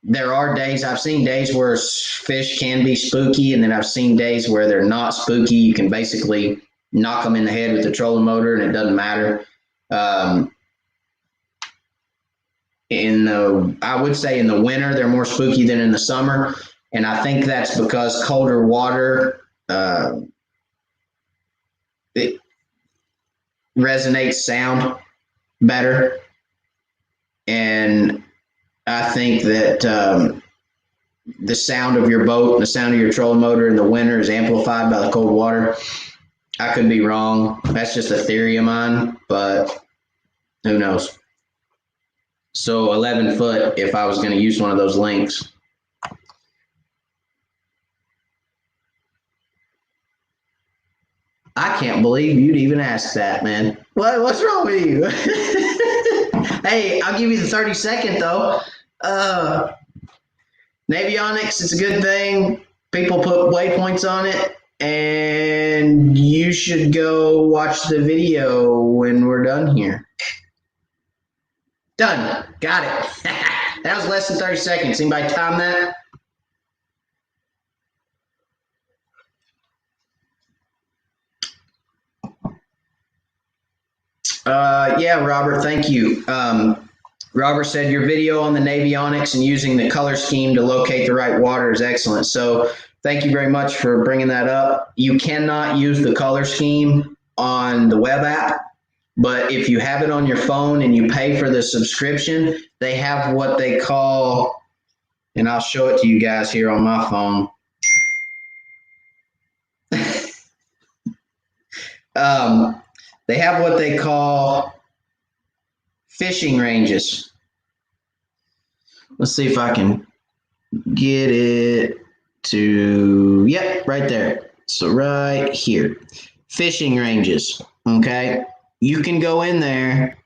There are days, I've seen days where fish can be spooky, and then I've seen days where they're not spooky. You can basically knock them in the head with the trolling motor and it doesn't matter. I would say in the winter, they're more spooky than in the summer. And I think that's because colder water, it resonates sound better. And I think that the sound of your boat, the sound of your trolling motor in the winter is amplified by the cold water. I could be wrong. That's just a theory of mine, but who knows? So 11 foot if I was going to use one of those links. I can't believe you'd even ask that, man. What's wrong with you? Hey, I'll give you the 30-second though. Navionics, it's a good thing. People put waypoints on it, and you should go watch the video when we're done here. Done. Got it. That was less than 30 seconds. Anybody time that? Yeah, Robert, thank you. Robert said your video on the Navionics and using the color scheme to locate the right water is excellent. So thank you very much for bringing that up. You cannot use the color scheme on the web app, but if you have it on your phone and you pay for the subscription, they have what they call, and I'll show it to you guys here on my phone. They have what they call fishing ranges. Let's see if I can get it to, yep, right there. So right here, fishing ranges, okay? You can go in there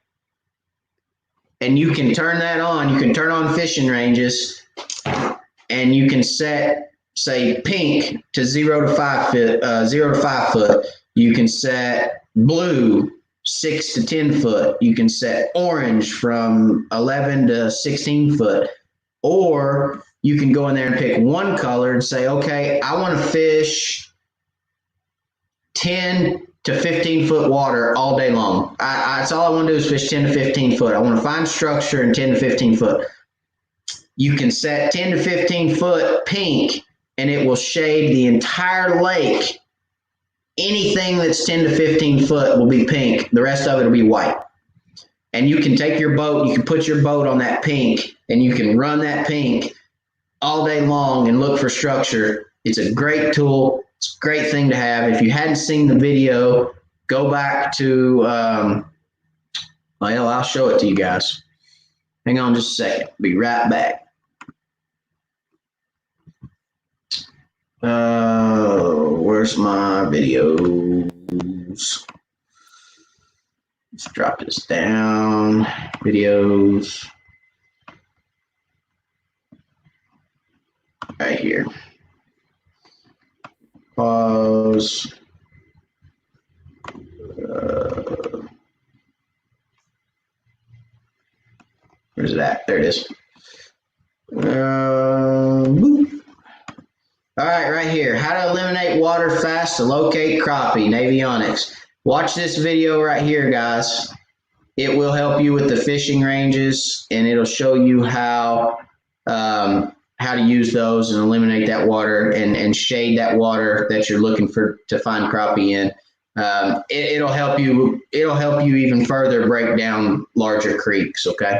and you can turn that on. You can turn on fishing ranges and you can set, say, pink to 0 to 5 foot. You can set blue 6 to 10 foot. You can set orange from 11 to 16 foot. Or you can go in there and pick one color and say, okay, I want to fish 10 to 15 foot water all day long. That's all I want to do is fish 10 to 15 foot. I want to find structure in 10 to 15 foot. You can set 10 to 15 foot pink and it will shade the entire lake. Anything that's 10 to 15 foot will be pink. The rest of it will be white. And you can take your boat, you can put your boat on that pink, and you can run that pink all day long and look for structure. It's a great tool. It's a great thing to have. If you hadn't seen the video, go back to, well, I'll show it to you guys. Hang on just a second. Be right back. Where's my videos? Let's drop this down. Videos. Right here. Pause. Where's it at? There it is. All right, right here. How to eliminate water fast to locate crappie, Navionics. Watch this video right here, guys. It will help you with the fishing ranges, and it'll show you how to use those and eliminate that water and shade that water that you're looking for to find crappie in. It'll help you. It'll help you even further break down larger creeks. Okay.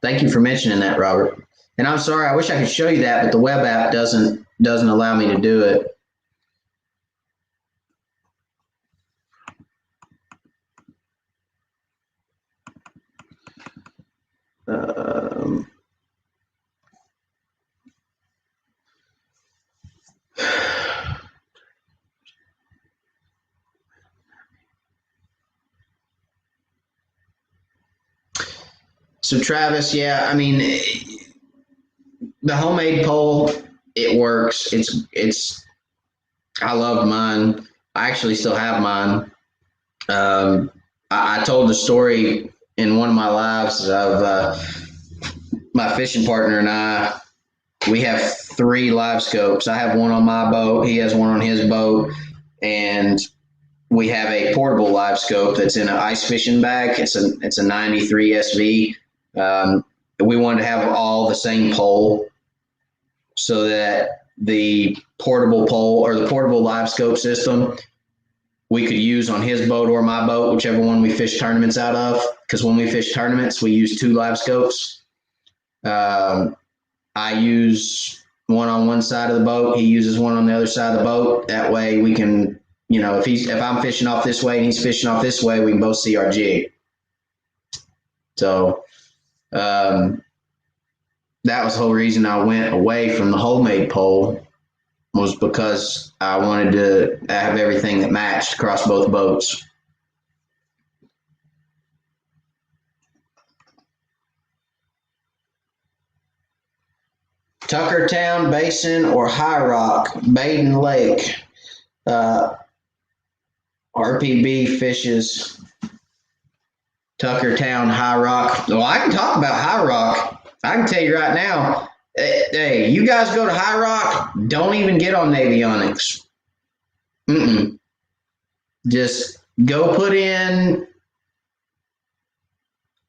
Thank you for mentioning that, Robert. And I'm sorry, I wish I could show you that, but the web app doesn't allow me to do it. So Travis, yeah, I mean, the homemade pole, it works. It's. I love mine. I actually still have mine. Um, I told the story in one of my lives of my fishing partner and I. We have 3 live scopes. I have one on my boat. He has one on his boat, and we have a portable live scope that's in an ice fishing bag. It's a 93 SV. We wanted to have all the same pole so that the portable pole or the portable live scope system we could use on his boat or my boat, whichever one we fish tournaments out of. Because when we fish tournaments, we use 2 live scopes. I use one on one side of the boat. He uses one on the other side of the boat. That way we can, if I'm fishing off this way and he's fishing off this way, we can both see our jig. So that was the whole reason I went away from the homemade pole, was because I wanted to have everything that matched across both boats. Tuckertown Basin or High Rock, Baden Lake. RPB fishes Tuckertown, High Rock. Well, I can talk about High Rock. I can tell you right now, hey, you guys go to High Rock, don't even get on Navionics. Just go put in,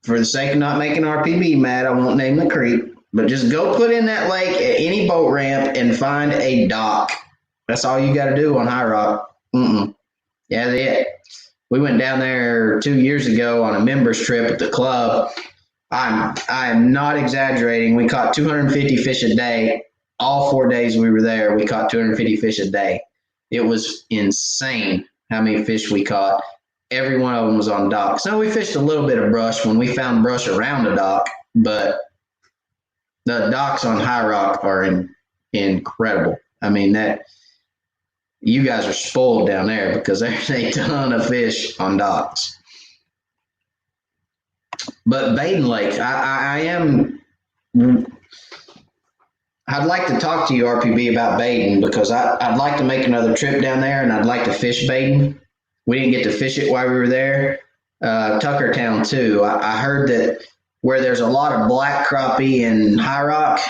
for the sake of not making RPB mad, I won't name the creek, but just go put in that lake at any boat ramp and find a dock. That's all you got to do on High Rock. Yeah, that's it. We went down there 2 years ago on a members trip at the club. I'm not exaggerating. We caught 250 fish a day. All 4 days we were there, we caught 250 fish a day. It was insane how many fish we caught. Every one of them was on docks. Now, we fished a little bit of brush when we found brush around the dock, but the docks on High Rock are incredible. I mean, that you guys are spoiled down there because there's a ton of fish on docks. But Baden Lake, I'd like to talk to you, RPB, about Baden, because I'd like to make another trip down there and I'd like to fish Baden. We didn't get to fish it while we were there. Tuckertown too. I heard that where there's a lot of black crappie in High Rock,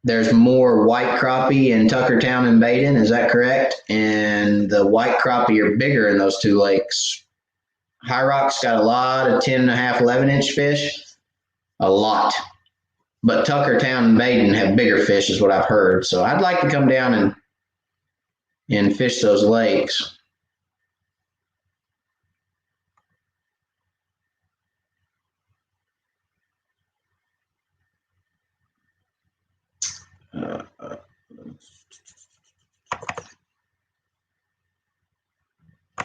there's more white crappie in Tuckertown and Baden. Is that correct? And the white crappie are bigger in those 2 lakes. High Rock's got a lot of 10.5, 11-inch fish. A lot. But Tuckertown and Baden have bigger fish is what I've heard. So I'd like to come down and fish those lakes.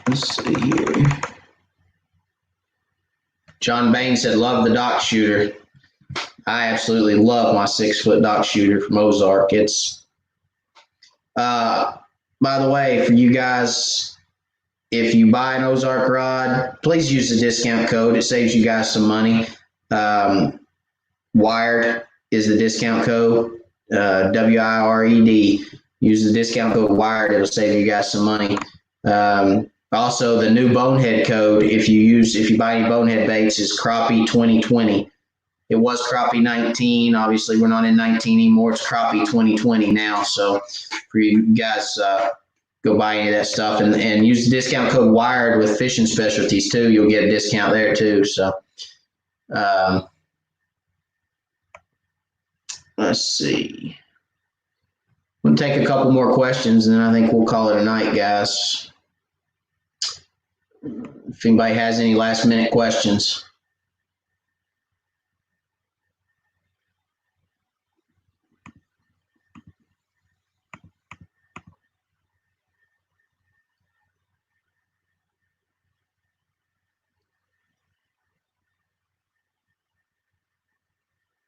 Let's see here. John Bain said, love the dock shooter. I absolutely love my 6-foot dock shooter from Ozark. It's, by the way, for you guys, if you buy an Ozark rod, please use the discount code. It saves you guys some money. Wired is the discount code, WIRED. Use the discount code WIRED. It'll save you guys some money. Also, the new Bonehead code, if you buy any Bonehead baits, is Crappie 2020. It was Crappie 19. Obviously, we're not in 19 anymore. It's Crappie 2020 now. So for you guys, go buy any of that stuff and use the discount code WIRED with fishing specialties too. You'll get a discount there too. So let's see. We'll take a couple more questions and then I think we'll call it a night, guys. If anybody has any last minute questions.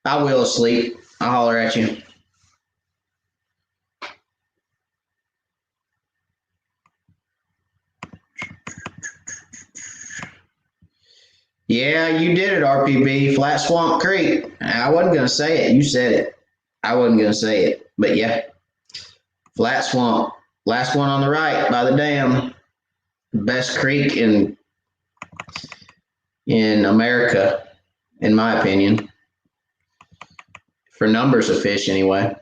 I will sleep. I'll holler at you. Yeah, you did it, RPB. Flat Swamp Creek. I wasn't going to say it. You said it. I wasn't going to say it. But yeah, Flat Swamp. Last one on the right by the dam. Best creek in America, in my opinion. For numbers of fish, anyway.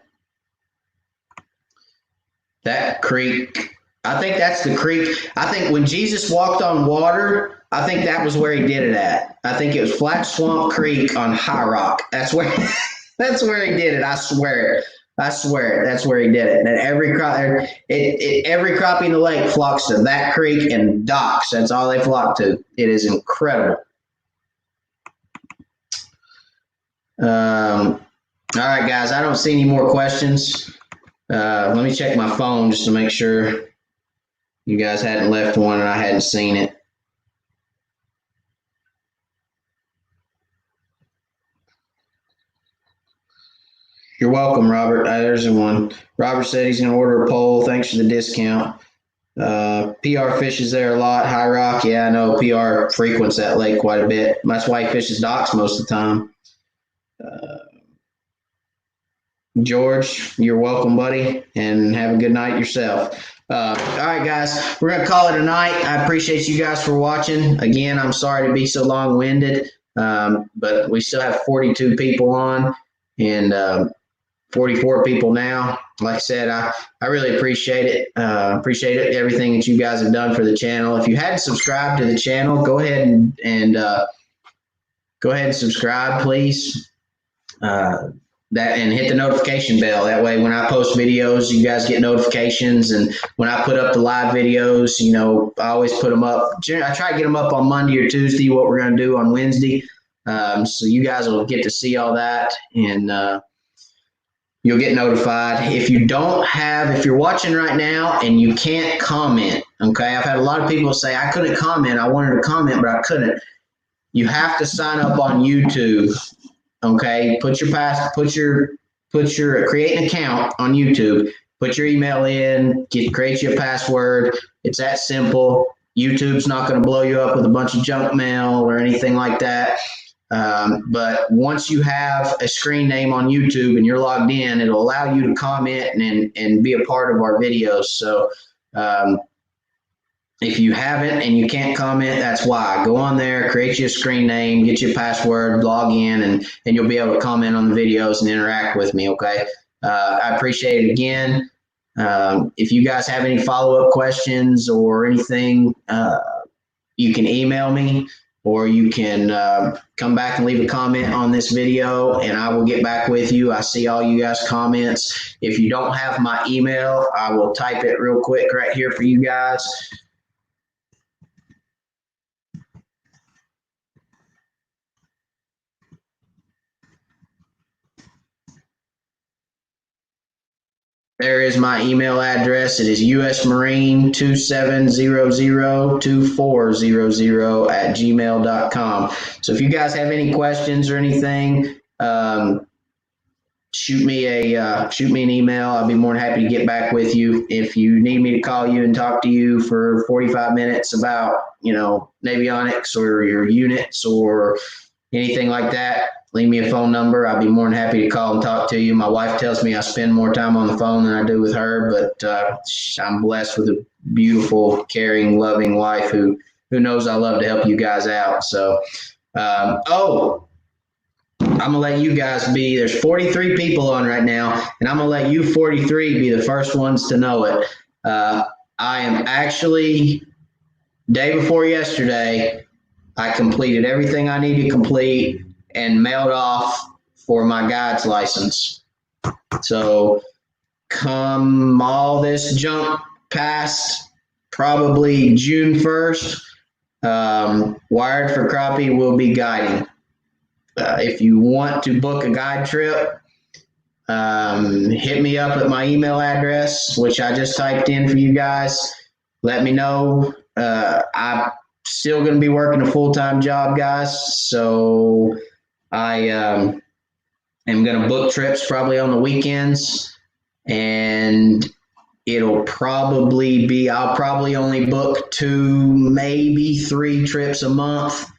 That creek, I think that's the creek. I think when Jesus walked on water, I think that was where he did it at. I think it was Flat Swamp Creek on High Rock. That's where that's where he did it. I swear. I swear that's where he did it. And every every crappie in the lake flocks to that creek and docks. That's all they flock to. It is incredible. All right, guys. I don't see any more questions. Let me check my phone just to make sure you guys hadn't left one and I hadn't seen it. You're welcome, Robert. There's one. Robert said he's going to order a pole. Thanks for the discount. PR fishes there a lot. High Rock, yeah, I know PR frequents that lake quite a bit. That's why he fishes docks most of the time. George, you're welcome, buddy, and have a good night yourself. All right, guys, we're going to call it a night. I appreciate you guys for watching. Again, I'm sorry to be so long-winded, but we still have 42 people on and 44 people now. Like I said, I really appreciate it. Appreciate it, everything that you guys have done for the channel. If you hadn't subscribed to the channel, go ahead and subscribe, please. And hit the notification bell. That way, when I post videos, you guys get notifications. And when I put up the live videos, I always put them up. I try to get them up on Monday or Tuesday, what we're going to do on Wednesday. So you guys will get to see all that, and you'll get notified. If you're watching right now and you can't comment, okay? I've had a lot of people say, I couldn't comment. I wanted to comment, but I couldn't. You have to sign up on YouTube. Okay, create an account on YouTube, put your email in, create you a password. It's that simple. YouTube's not going to blow you up with a bunch of junk mail or anything like that. But once you have a screen name on YouTube and you're logged in, it'll allow you to comment and be a part of our videos. So, if you haven't and you can't comment, that's why. Go on there, create you a screen name, get your password, log in, and you'll be able to comment on the videos and interact with me, okay? I appreciate it again. If you guys have any follow-up questions or anything, you can email me or you can come back and leave a comment on this video and I will get back with you. I see all you guys' comments. If you don't have my email, I will type it real quick right here for you guys. There is my email address. It is usmarine27002400@gmail.com. So if you guys have any questions or anything, shoot me an email. I'll be more than happy to get back with you. If you need me to call you and talk to you for 45 minutes about, Navionics or your units or anything like that, leave me a phone number. I'll be more than happy to call and talk to you. My wife tells me I spend more time on the phone than I do with her, but I'm blessed with a beautiful, caring, loving wife who knows I love to help you guys out. So, I'm going to let you guys there's 43 people on right now, and I'm going to let you 43 be the first ones to know it. I am actually, day before yesterday, I completed everything I need to complete and mailed off for my guide's license. So come all this junk past probably June 1st, Wired for Crappie will be guiding. If you want to book a guide trip, hit me up at my email address, which I just typed in for you guys. Let me know. I'm still going to be working a full-time job, guys, so I am going to book trips probably on the weekends, and I'll probably only book 2, maybe 3 trips a month.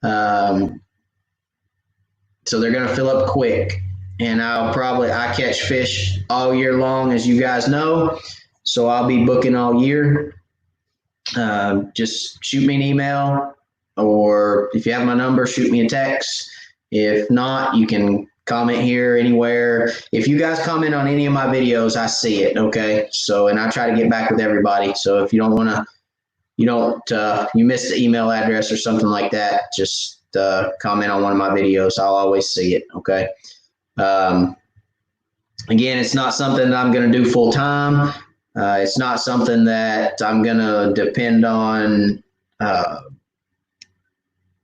Um, so they're going to fill up quick. And I catch fish all year long, as you guys know. So I'll be booking all year. Just shoot me an email, or if you have my number, shoot me a text. If not, you can comment here anywhere. If you guys comment on any of my videos, I see it. Okay. So, and I try to get back with everybody. So if you don't want to, you missed the email address or something like that, just comment on one of my videos. I'll always see it. Okay. Again, it's not something that I'm going to do full time. It's not something that I'm going to depend on.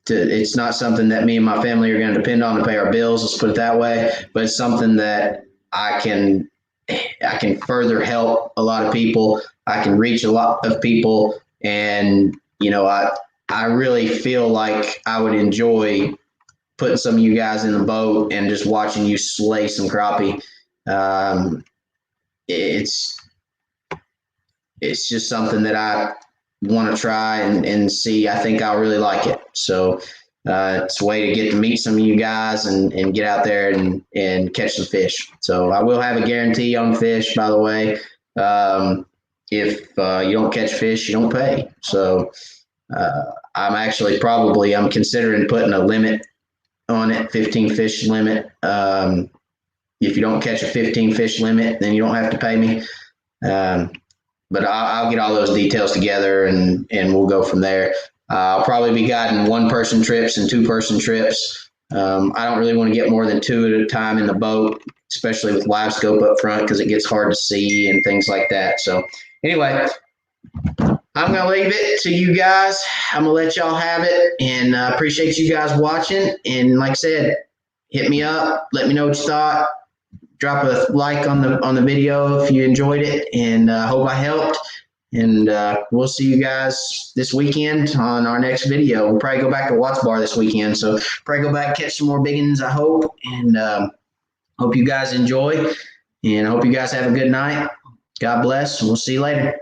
It's not something that me and my family are going to depend on to pay our bills. Let's put it that way. But it's something that I can further help a lot of people. I can reach a lot of people, and I really feel like I would enjoy putting some of you guys in the boat and just watching you slay some crappie. It's just something that I want to try and see. I think I'll really like it. So it's a way to get to meet some of you guys and get out there and catch some fish. So I will have a guarantee on fish, by the way. If you don't catch fish, you don't pay. So I'm considering putting a limit on it, 15 fish limit. If you don't catch a 15 fish limit, then you don't have to pay me. But I'll get all those details together and we'll go from there. I'll probably be guiding 1-person trips and 2-person trips. I don't really want to get more than 2 at a time in the boat, especially with live scope up front, because it gets hard to see and things like that. So anyway, I'm going to leave it to you guys. I'm going to let y'all have it, and I appreciate you guys watching. And like I said, hit me up. Let me know what you thought. Drop a like on the video if you enjoyed it, and I hope I helped. And we'll see you guys this weekend on our next video. We'll probably go back to Watts Bar this weekend, so probably go back, catch some more big ones, I hope. And hope you guys enjoy, and I hope you guys have a good night. God bless, and we'll see you later.